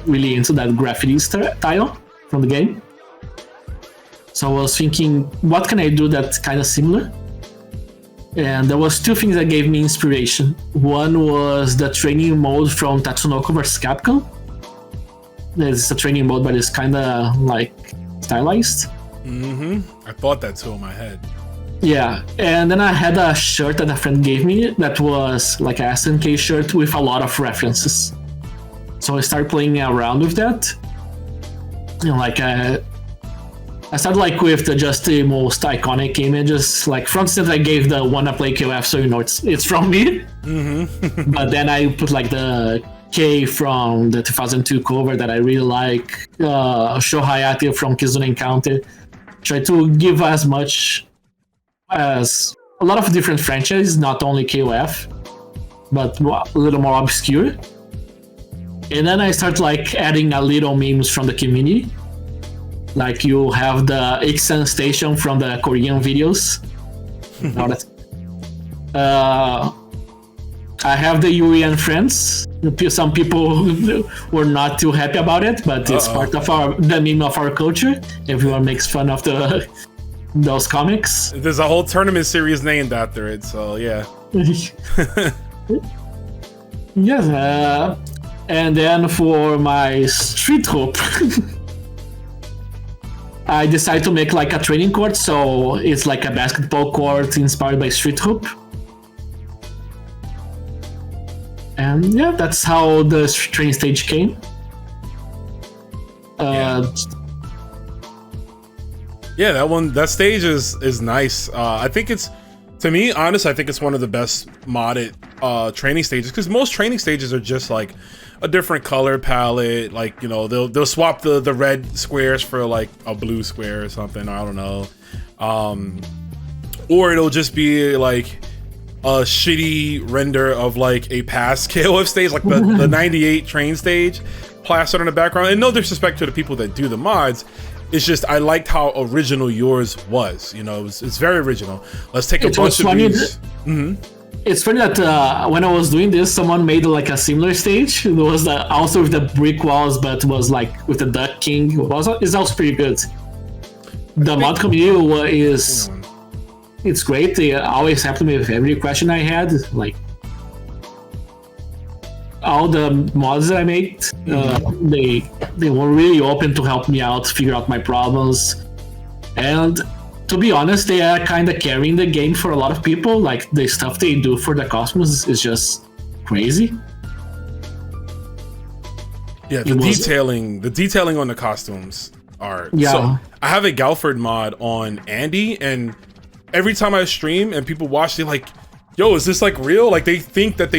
really into that graffiti style from the game. So I was thinking, what can I do that's kind of similar? And there was two things that gave me inspiration. One was the training mode from Tatsunoko vs Capcom. It's a training mode, but it's kind of like stylized. I thought that too in my head. Yeah, and then I had a shirt that a friend gave me that was like a SNK shirt with a lot of references. So I started playing around with that. You know, like I started like with just the most iconic images. Like for instance, I gave the "Wanna Play KOF," so you know it's from me. But then I put like the K from the 2002 cover that I really like. Sho Hayate from Kizuna Encounter. Try to give as much as a lot of different franchises, not only KOF, but a little more obscure. And then I start like adding a little memes from the community. Like you have the Ixan station from the Korean videos. I have the Yuri and Friends. Some people were not too happy about it, but it's part of the meme of our culture. Everyone makes fun of those comics. There's a whole tournament series named after it, so yeah. Yes, and then for my street hoop, I decided to make like a training court, so it's like a basketball court inspired by street hoop. And yeah, that's how the training stage came. Yeah, that stage is nice. I think it's, to me, honest, I think it's one of the best modded training stages, because most training stages are just like a different color palette. Like, you know, they'll swap the red squares for like a blue square or something. I don't know. Or it'll just be like a shitty render of like a past KOF stage, like the 98 train stage plastered in the background. And no disrespect to the people that do the mods, it's just I liked how original yours was. You know, it's very original. Let's take a bunch of these. It's funny that when I was doing this, someone made like a similar stage. It was also with the brick walls, but was like with the Duck King. It's also pretty good. The mod community it's great. They always helped me with every question I had. Like all the mods that I made, they were really open to help me out, figure out my problems. And to be honest, they are kind of carrying the game for a lot of people. Like the stuff they do for the costumes is just crazy. Yeah, the detailing on the costumes are. Yeah. So I have a Galford mod on Andy, and every time I stream and people watch, they're like, "Yo, is this like real?" Like they think that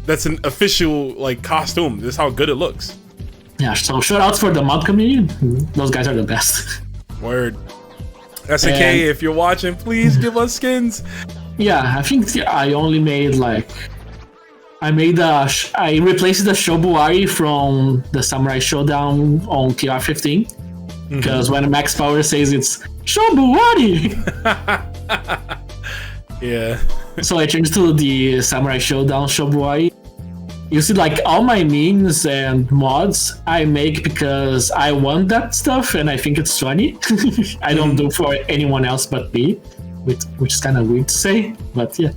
that's an official like costume. This is how good it looks. Yeah. So shout outs for the mod community. Those guys are the best. Word. SNK, if you're watching, please give us skins. Yeah, I think I only made like I replaced the Shobuari from the Samurai Showdown on KOF 15 because when Max Power says it's Shobuari. Yeah. So I changed to the Samurai Showdown Shobuari. You see, like all my memes and mods I make because I want that stuff and I think it's funny. I don't do for anyone else but me, which is kind of weird to say, but yeah.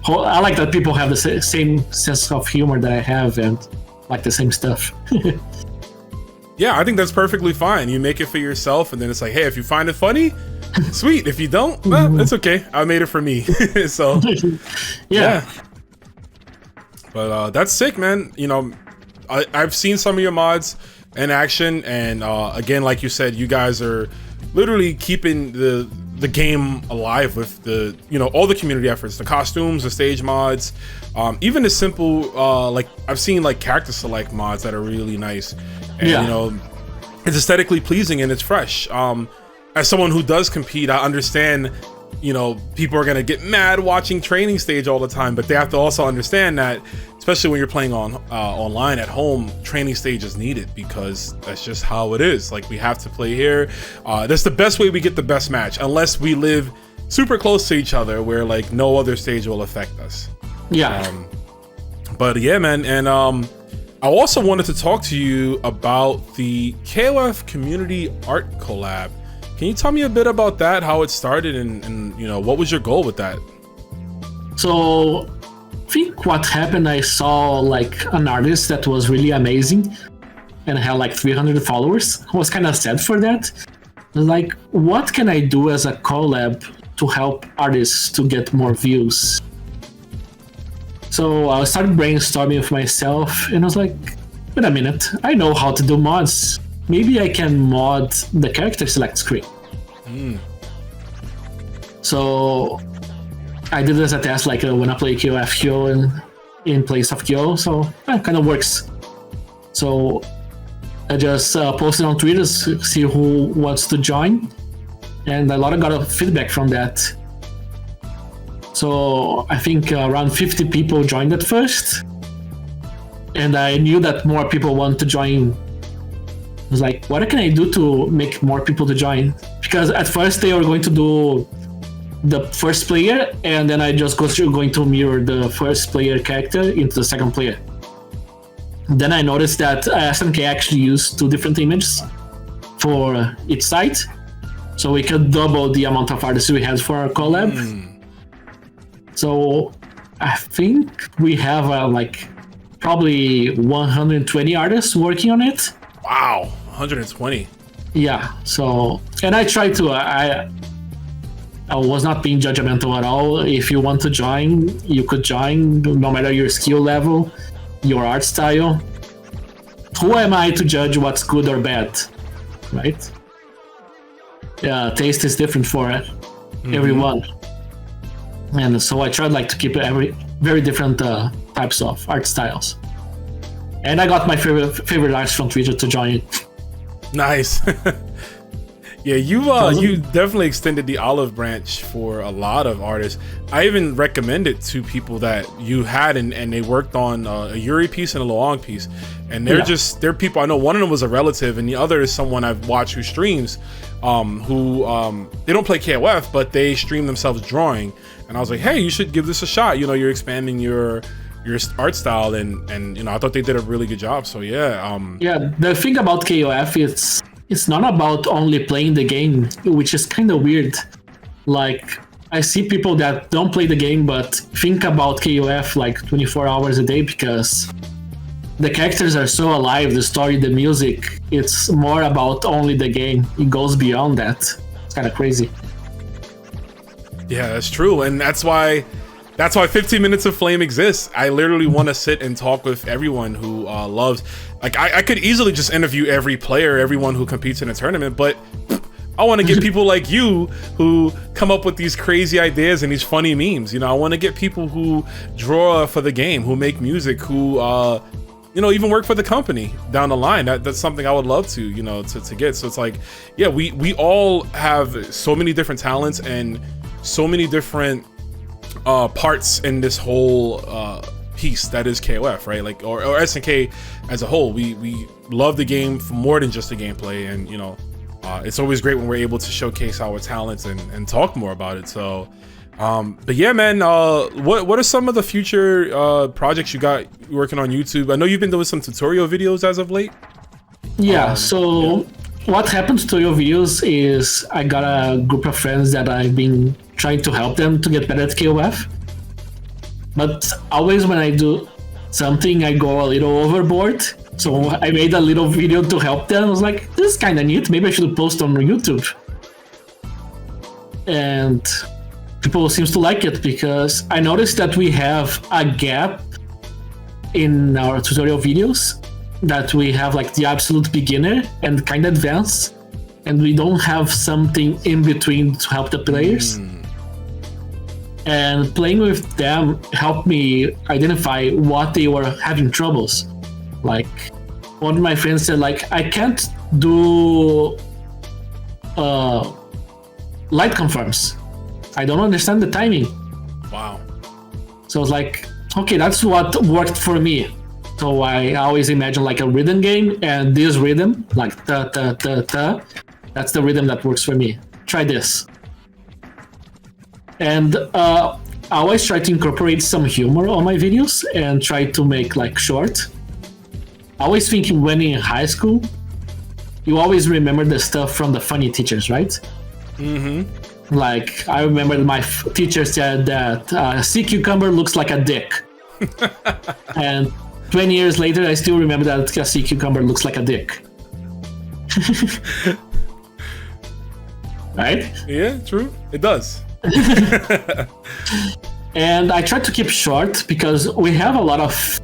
I like that people have the same sense of humor that I have and like the same stuff. Yeah, I think that's perfectly fine. You make it for yourself, and then it's like, hey, if you find it funny, sweet. If you don't, well, it's okay. I made it for me. So, yeah. But that's sick, man. You know, I've seen some of your mods in action, and again, like you said, you guys are literally keeping the game alive with the, you know, all the community efforts, the costumes, the stage mods, even the simple like I've seen like character select mods that are really nice, and you know, it's aesthetically pleasing and it's fresh. As someone who does compete, I understand, you know, people are gonna get mad watching training stage all the time, but they have to also understand that, especially when you're playing on online at home, training stage is needed, because that's just how it is. Like, we have to play here. That's the best way we get the best match, unless we live super close to each other, where like no other stage will affect us. But yeah, man, and I also wanted to talk to you about the KOF community art collab. Can you tell me a bit about that, how it started, and you know, what was your goal with that? So I think what happened, I saw like an artist that was really amazing and had like 300 followers. I was kind of sad for that. Like, what can I do as a collab to help artists to get more views? So I started brainstorming with myself, and I was like, wait a minute, I know how to do mods. Maybe I can mod the character select screen. So I did this as a test, like when I play KOF Kyo in place of Kyo, so it kind of works. So I just posted on Twitter to see who wants to join, and a lot of got feedback from that. So I think around 50 people joined at first, and I knew that more people want to join. I was like, what can I do to make more people to join? Because at first they were going to do the first player, and then I just going to mirror the first player character into the second player. Then I noticed that SNK actually used 2 different images for each site, so we could double the amount of artists we had for our collab. So I think we have like probably 120 artists working on it. Wow, 120. Yeah, so, and I tried to, I was not being judgmental at all. If you want to join, you could join, no matter your skill level, your art style. Who am I to judge what's good or bad, right? Yeah, taste is different for everyone. And so I tried like to keep very different types of art styles. And I got my favorite artist from Twitter to join. Nice. Yeah, you definitely extended the olive branch for a lot of artists. I even recommend it to people that you had, and they worked on a Yuri piece and a Luong piece, and they're people I know. One of them was a relative, and the other is someone I've watched who streams, who they don't play KOF, but they stream themselves drawing. And I was like, hey, you should give this a shot. You know, you're expanding your art style, and you know, I thought they did a really good job. So yeah. Yeah, the thing about KOF is it's not about only playing the game, which is kind of weird. Like, I see people that don't play the game but think about KOF like 24 hours a day, because the characters are so alive, the story, the music, it's more about only the game. It goes beyond that. It's kind of crazy. Yeah, that's true, and that's why 15 Minutes of Flame exists. I literally want to sit and talk with everyone who loves. Like, I could easily just interview every player, everyone who competes in a tournament, but I want to get people like you who come up with these crazy ideas and these funny memes. You know, I want to get people who draw for the game, who make music, who you know, even work for the company down the line. That's something I would love to, you know, to get. So it's like, yeah, we all have so many different talents and so many different parts in this whole piece that is KOF, right? Like, or SNK as a whole. We love the game for more than just the gameplay, and you know, it's always great when we're able to showcase our talents and talk more about it. So but yeah, man, what are some of the future projects you got working on YouTube? I know you've been doing some tutorial videos as of late. Yeah, what happens to your videos is I got a group of friends that I've been trying to help them to get better at KOF. But always when I do something, I go a little overboard. So I made a little video to help them. I was like, this is kind of neat. Maybe I should post on YouTube. And people seems to like it, because I noticed that we have a gap in our tutorial videos that we have like the absolute beginner and kind of advanced, and we don't have something in between to help the players. And playing with them helped me identify what they were having troubles. Like one of my friends said, like, I can't do light confirms. I don't understand the timing. Wow. So I was like, okay, that's what worked for me. So I always imagine like a rhythm game, and this rhythm, like ta ta ta ta, that's the rhythm that works for me. Try this. And I always try to incorporate some humor on my videos and try to make like short. I always think when in high school, you always remember the stuff from the funny teachers, right? Mm-hmm. Like I remember my teacher said that a sea cucumber looks like a dick. And 20 years later, I still remember that a sea cucumber looks like a dick. Right? Yeah, true. It does. And I try to keep short because we have a lot of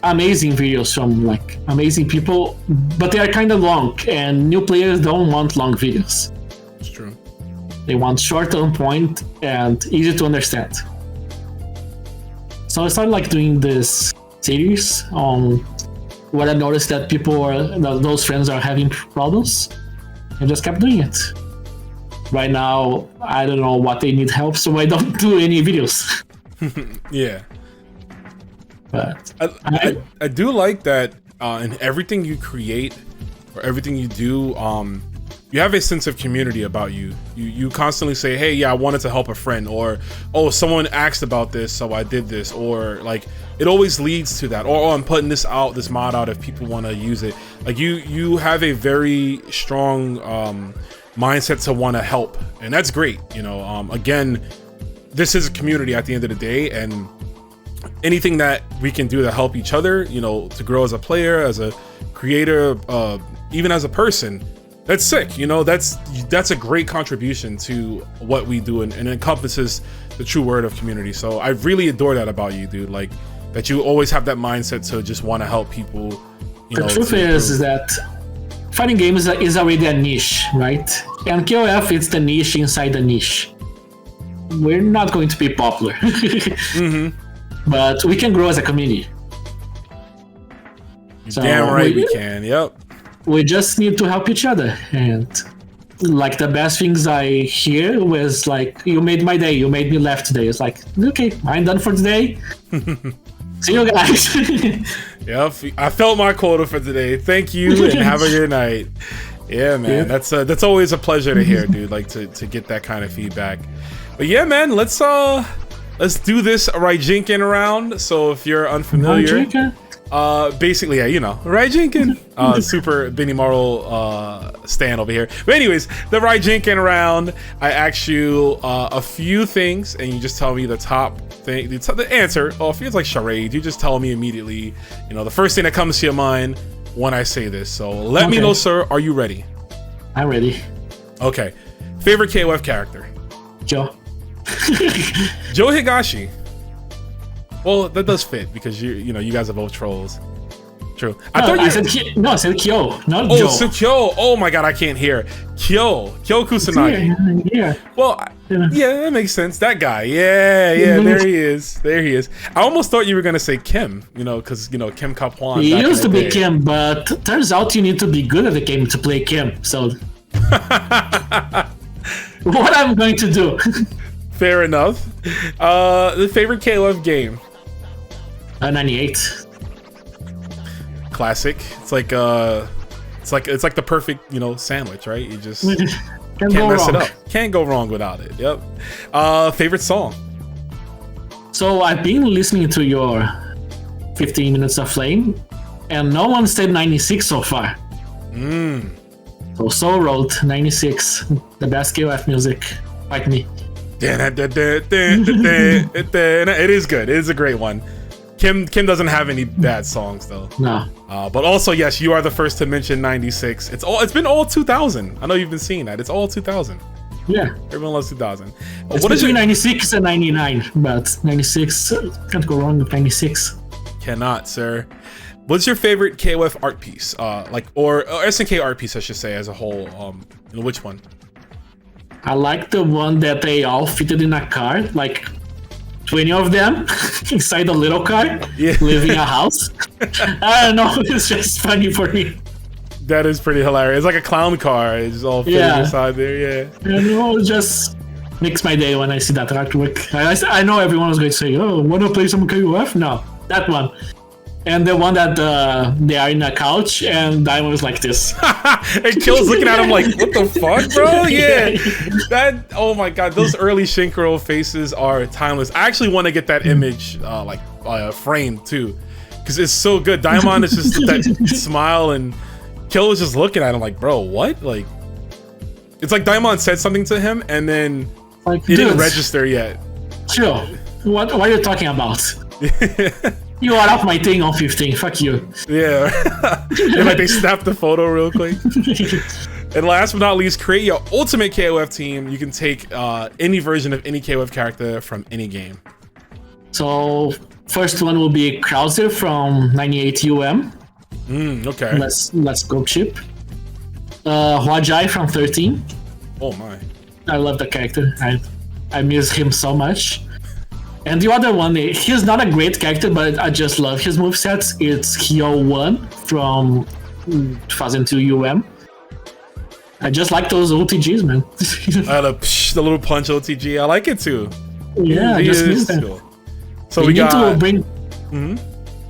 amazing videos from like amazing people, but they are kind of long, and new players don't want long videos. It's true. They want short, on point, and easy to understand. So I started like doing this series on what I noticed that those friends are having problems, and just kept doing it. Right now, I don't know what they need help, so I don't do any videos. Yeah. But I do like that in everything you create or everything you do, you have a sense of community about you. You constantly say, hey, yeah, I wanted to help a friend, or, oh, someone asked about this, so I did this, or like, it always leads to that, or, oh, I'm putting this mod out if people want to use it. Like you have a very strong mindset to want to help, and that's great. You know, again, this is a community at the end of the day, and anything that we can do to help each other, you know, to grow as a player, as a creator, even as a person, that's sick. You know, that's a great contribution to what we do, and encompasses the true word of community. So I really adore that about you, dude. Like that you always have that mindset to just want to help people. The truth is that fighting games is already a niche, right? And KOF is the niche inside the niche. We're not going to be popular. Mm-hmm. But we can grow as a community. So damn right we can, yep. We just need to help each other. And like the best things I hear was like, you made my day, you made me laugh today. It's like, okay, I'm done for today. See you guys. Yep, I felt my quota for today. Thank you, and have a good night. Yeah, man, yeah. That's always a pleasure to hear, dude. Like to get that kind of feedback. But yeah, man, let's do this Raijinkin round. So if you're unfamiliar, basically, yeah, you know, Raijinkin, super Benny Marl stan over here. But anyways, the Raijinkin round, I ask you a few things, and you just tell me the top thing, the answer. Oh, if it's like charade, you just tell me immediately, you know, the first thing that comes to your mind when I say this. So let me know, sir. Are you ready? I'm ready. Okay. Favorite KOF character? Joe. Joe Higashi. Well, that does fit because you know you guys are both trolls. True. I said Kyo, not Joe. Oh, Kyo. Oh my god, I can't hear. Kyo Kusanagi. Yeah. Well, yeah, that makes sense. That guy. Yeah. There he is. I almost thought you were gonna say Kim. You know, because you know Kim Kapwan. He used to be Kim, but turns out you need to be good at the game to play Kim. So, what I'm going to do? Fair enough. The favorite KOF game? 98. Classic. It's like the perfect, you know, sandwich, right? You just can't mess it up. Can't go wrong without it. Yep. Favorite song? So I've been listening to your 15 Minutes of Flame, and no one said 96 so far. So Soul Road 96, the best KOF music. Fight me. It is good. It is a great one. Kim doesn't have any bad songs though. No. But also, yes, you are the first to mention 96. It's been all 2000. I know you've been seeing that. It's all 2000. Yeah. Everyone loves 2000. It's between 96 and 99, but 96 can't go wrong with 96. Cannot, sir. What's your favorite KOF art piece? Or SNK art piece, I should say, as a whole. Which one? I like the one that they all fitted in a car, like 20 of them inside a little car, living a house. I don't know, it's just funny for me. That is pretty hilarious. It's like a clown car. It's all fitted inside there, yeah. You know, it just makes my day when I see that artwork. I know everyone was going to say, oh, wanna play some KOF? No, that one. And the one that they are in a couch and Diamond was like this. And Kill's looking at him like, what the fuck, bro? Yeah. That, oh my god, those early Shinkro faces are timeless. I actually want to get that image framed too. Because it's so good. Diamond is just that smile and Kill was just looking at him like, bro, what? Like, it's like Diamond said something to him and then like, it didn't register yet. Chill. What are you talking about? You are off my thing on 15. Fuck you. Yeah. And like they snapped the photo real quick. And last but not least, create your ultimate KOF team. You can take any version of any KOF character from any game. So first one will be Krauser from 98 UM. Okay. Let's go cheap. Huajai from 13. Oh my. I love the character. I miss him so much. And the other one, he's not a great character, but I just love his movesets. It's Hyo1 from 2002 UM. I just like those OTGs, man. The little punch OTG, I like it too. Yeah, I just miss that. Cool. So we need to bring.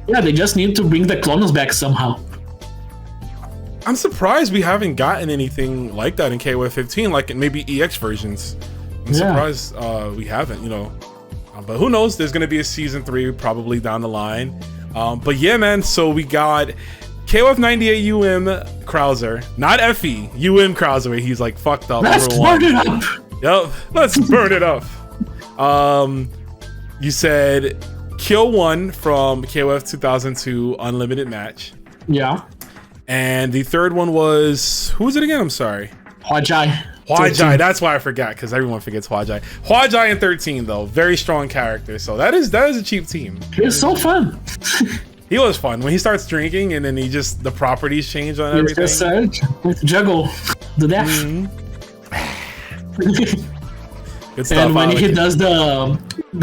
Yeah, they just need to bring the clones back somehow. I'm surprised we haven't gotten anything like that in KOF 15, like maybe EX versions. I'm surprised we haven't, you know. But who knows? There's gonna be a season 3 probably down the line. But yeah, man. So we got KOF 98 UM Krauser, not FE UM Krauser. Where he's like fucked up. Let's burn it up. Yep. Let's burn it up. You said Kill 1 from KOF 2002 Unlimited Match. Yeah. And the third one was, who was it again? I'm sorry. Huajai. Huajai, that's why I forgot, because everyone forgets Huajai. Huajai in 13 though, very strong character. So that is a cheap team. It's so fun. He was fun when he starts drinking, and then the properties change on everything. Just juggle the death. Good stuff. And when he does the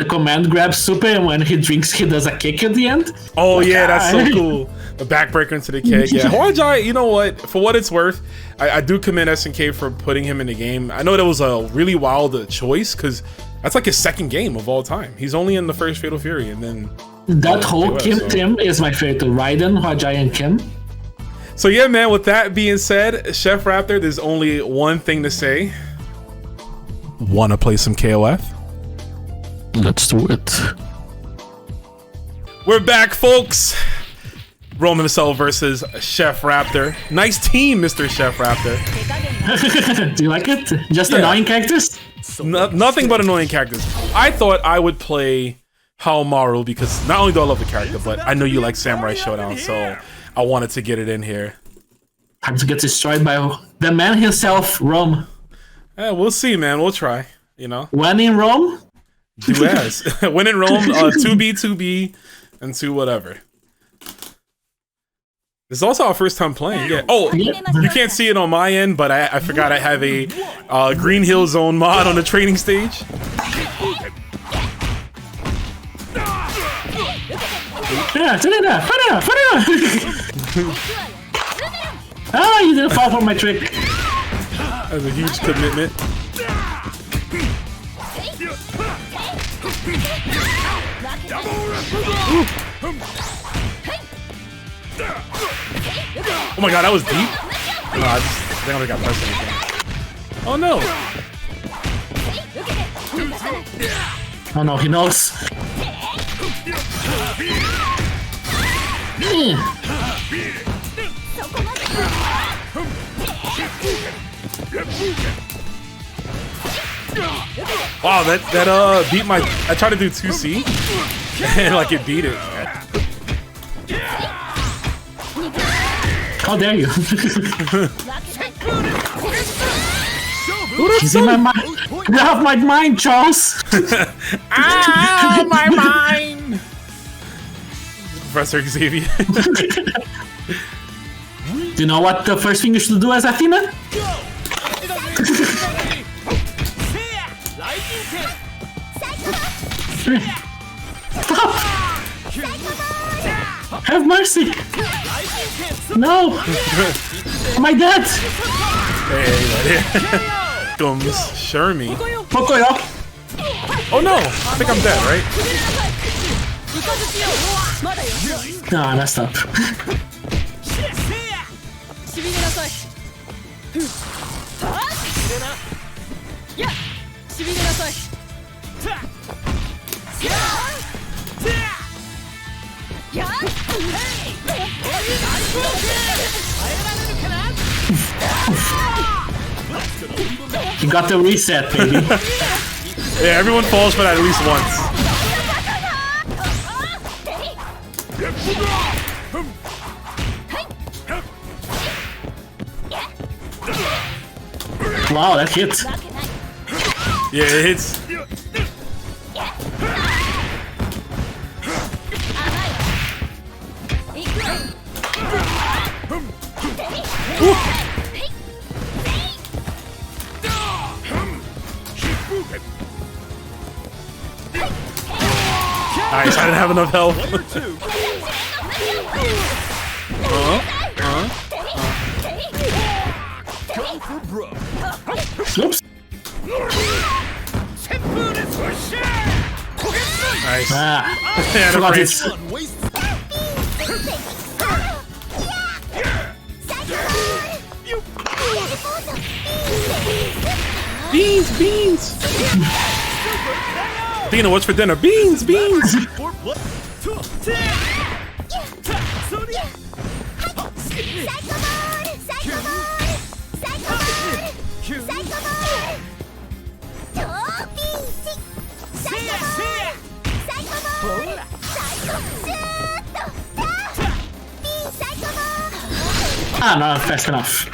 command grab super, and when he drinks, he does a kick at the end. Oh yeah, that's so cool. The backbreaker into the kick. Yeah, Huajai, you know what? For what it's worth, I do commend SNK for putting him in the game. I know that was a really wild choice because that's like his second game of all time. He's only in the first Fatal Fury, and then that whole Kim team is my favorite. Raiden, Huajai, and Kim. So yeah, man. With that being said, Chef Raptor, there's only one thing to say. Wanna play some KOF? Let's do it. We're back, folks. Rome himself versus Chef Raptor. Nice team, Mr. Chef Raptor. Do you like it? Just annoying characters? Nothing but annoying characters. I thought I would play Haomaru because not only do I love the character, but I know you like Samurai Showdown, so I wanted to get it in here. Time to get destroyed by the man himself, Rome. Yeah, we'll see, man. We'll try, you know. When in Rome? Do as. When in Rome, 2B, and 2 whatever. This is also our first time playing. Yeah. Oh, you can't see it on my end, but I forgot I have a Green Hill Zone mod on the training stage. Ah, you didn't fall for my trick. That's a huge commitment. Oh my god, that was deep. No, I think I got pressed anything. Oh no. Oh no, he knows. Wow, that beat my. I tried to do 2C, and like it beat it. How dare you? He's in my mind. Get off my mind, Charles. Ah, my mind. Professor Xavier. Do you know what the first thing you should do as Athena? Stop! Have mercy! No! My dad! Hey, comes Shermie. Pocoyo! Oh no! I think I'm dead, right? Nah, I messed up. You got the reset, baby. Yeah, everyone falls for that at least once. Wow, that hit. Yeah, it hits. Nice, I didn't have enough health. Oops. Nice. Ah, Yeah, forgot the it. Beans, beans. Dina, what's for dinner? Beans, beans. Ah, not fast enough.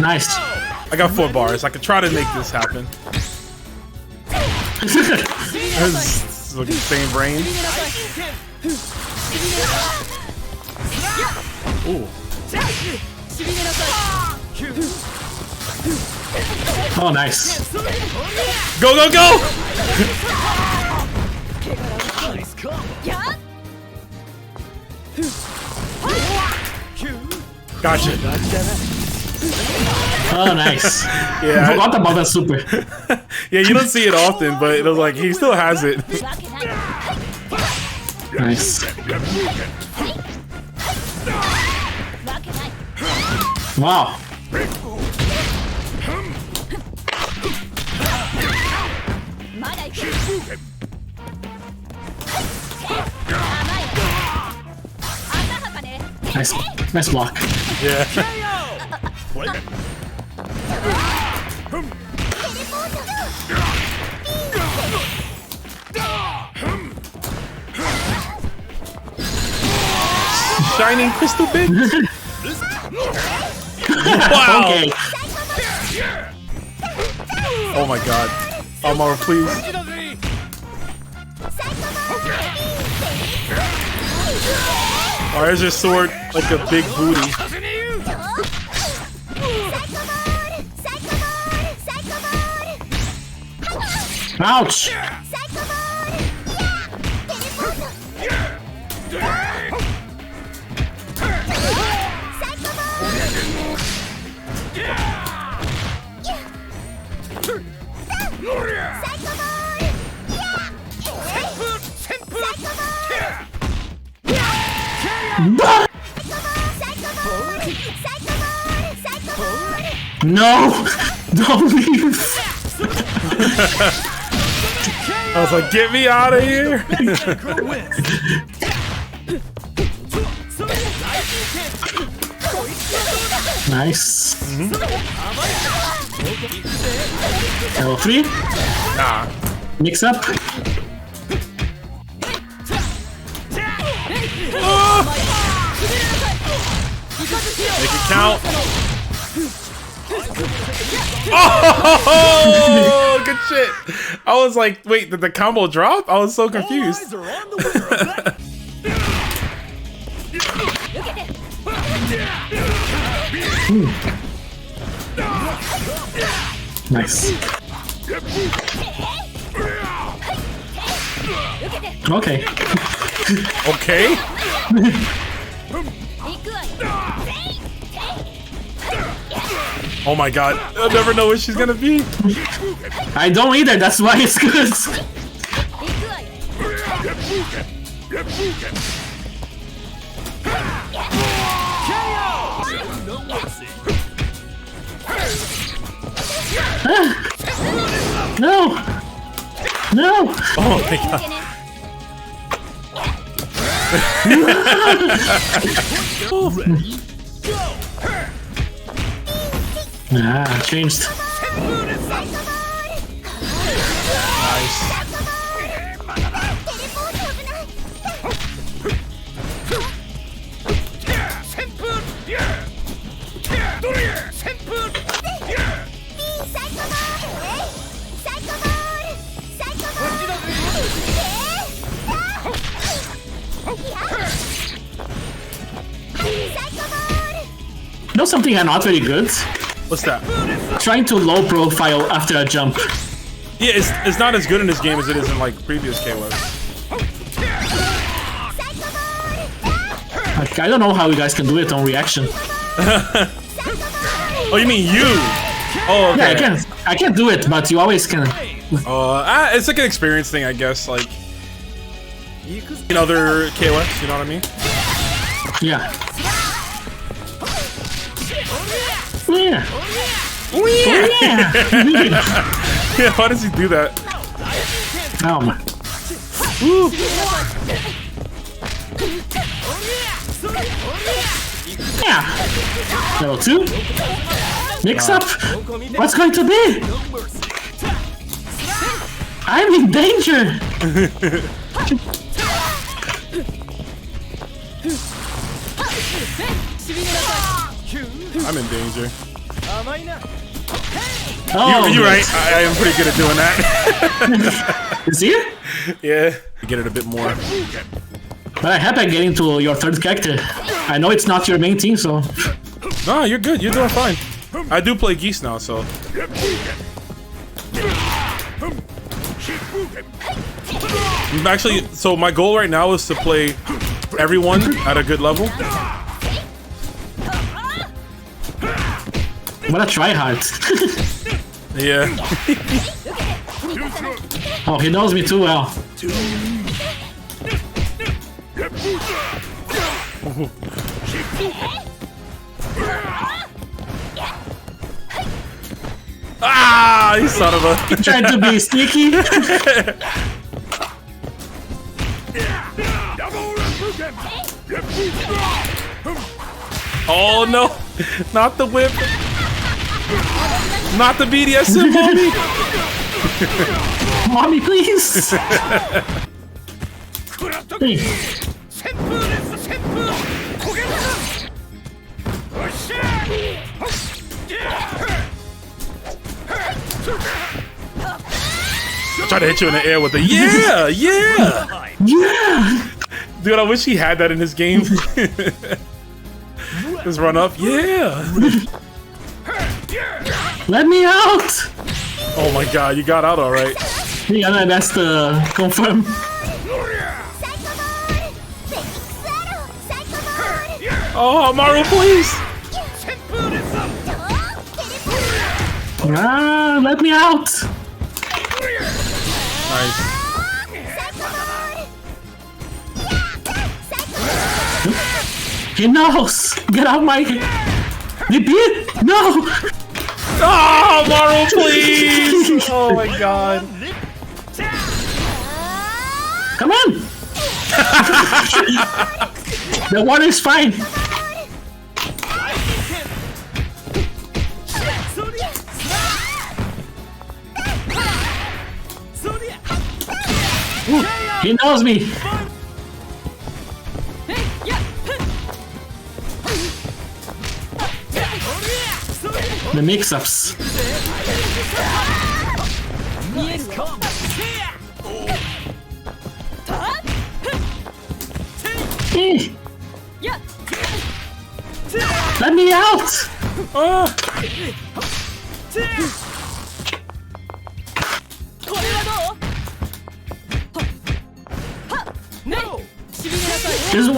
Nice. I got 4 bars. I could try to make this happen. It's like the same brain. Ooh. Oh, nice. Go, go, go! Gotcha. Oh, nice. Yeah, I forgot about that super. yeah, you don't see it often, but it was like he still has it. Nice. Wow. Nice, nice block. Yeah. Shining crystal bit. Wow. Okay. Oh my god. Amara, please. Oh, there's your sword, like a big booty. Ouch. No! Don't leave! I was like, get me out of here! Nice. Level 3. Nah. Mix up. Make it count. Oh, Good shit. I was like, wait, did the combo drop? I was so confused. Nice. Okay. Okay. Oh my god, I'll never know what she's gonna be. I don't either, that's why it's good. No! No! Oh my god. Ah, changed. Nice. You know something I'm not very good? What's that? Trying to low profile after a jump. Yeah, it's not as good in this game as it is in like previous KOF. Like, I don't know how you guys can do it on reaction. Oh, you mean you? Oh, okay. Yeah, I can't do it, but you always can. It's like an experience thing, I guess. Like in other KOFs, you know what I mean? Yeah. Yeah. Yeah. Yeah. Why does he do that? Oh man. Yeah. Level 2. Mix up. What's going to be? I'm in danger. I'm in danger. Oh, You're right. I am pretty good at doing that. Is he? Yeah. Get it a bit more. But I'm happy I'm getting to your third character. I know it's not your main team, so. No, you're good. You're doing fine. I do play Geese now, so. Actually, so my goal right now is to play everyone at a good level. What a tryhard. Yeah. Oh, he knows me too well. Ah, you son of a. Trying to be sneaky. Oh no, not the whip. Not the BDSM, mommy. Mommy, please. Hey. Try to hit you in the air with a yeah. Dude, I wish he had that in his game. Just run up, yeah. Let me out. Oh my god, you got out all right. Yeah, that's the confirm. Oh, Maru, please. Ah, let me out. Nice. He knows. Get out my. Repeat. No. Oh, Maru, please. Oh my god. Come on. The water is fine. Ooh, he knows me. The mix-ups. me! Let me out! Ah.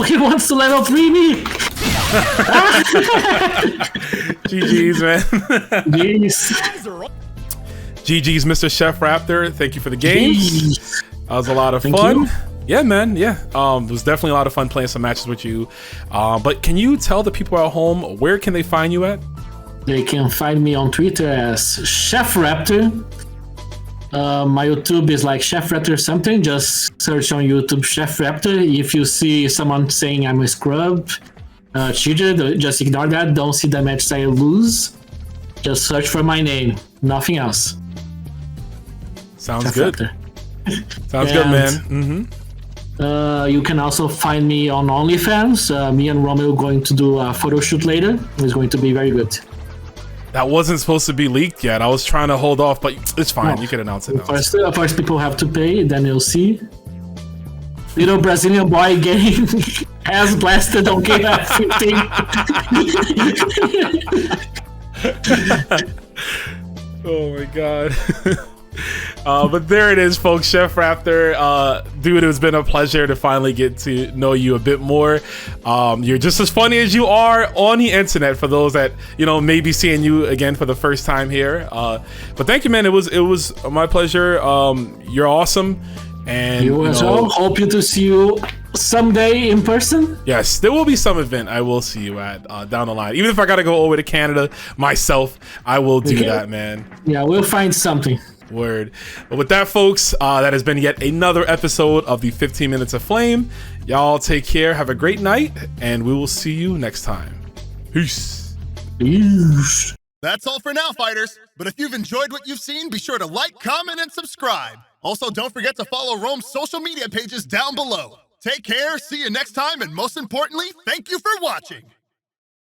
He wants to level 3 me! GG's, man. Jeez. GG's, Mr. Chef Raptor. Thank you for the game. Jeez. That was a lot of Thank fun. you. Yeah, man. Yeah. It was definitely a lot of fun playing some matches with you. But can you tell the people at home where can they find you at? They can find me on Twitter as Chef Raptor. My YouTube is like Chef Raptor something. Just search on YouTube Chef Raptor. If you see someone saying I'm a scrub, cheater, just ignore that. Don't see the match I lose. Just search for my name. Nothing else. Sounds Chef good. Raptor. Sounds good, man. You can also find me on OnlyFans. Me and Romeo are going to do a photo shoot later. It's going to be very good. That wasn't supposed to be leaked yet. I was trying to hold off, but it's fine. No. You can announce it now. First people have to pay, then you'll see. Little Brazilian boy getting has blasted on KOF 15. Oh my god. But there it is, folks. Chef Raptor, dude, it's been a pleasure to finally get to know you a bit more. You're just as funny as you are on the internet, for those that, you know, may be seeing you again for the first time here. But thank you, man. It was my pleasure. You're awesome. And You as well. Hope to see you someday in person. Yes, there will be some event I will see you at down the line. Even if I gotta go over to Canada myself, I will do that, man. Yeah, we'll find something. Word. But with that, folks, that has been yet another episode of the 15 Minutes of Flame. Y'all take care, have a great night, and we will see you next time. Peace. Peace. That's all for now, fighters. But if you've enjoyed what you've seen, be sure to like, comment, and subscribe. Also, don't forget to follow Rome's social media pages down below. Take care, see you next time, and most importantly, thank you for watching.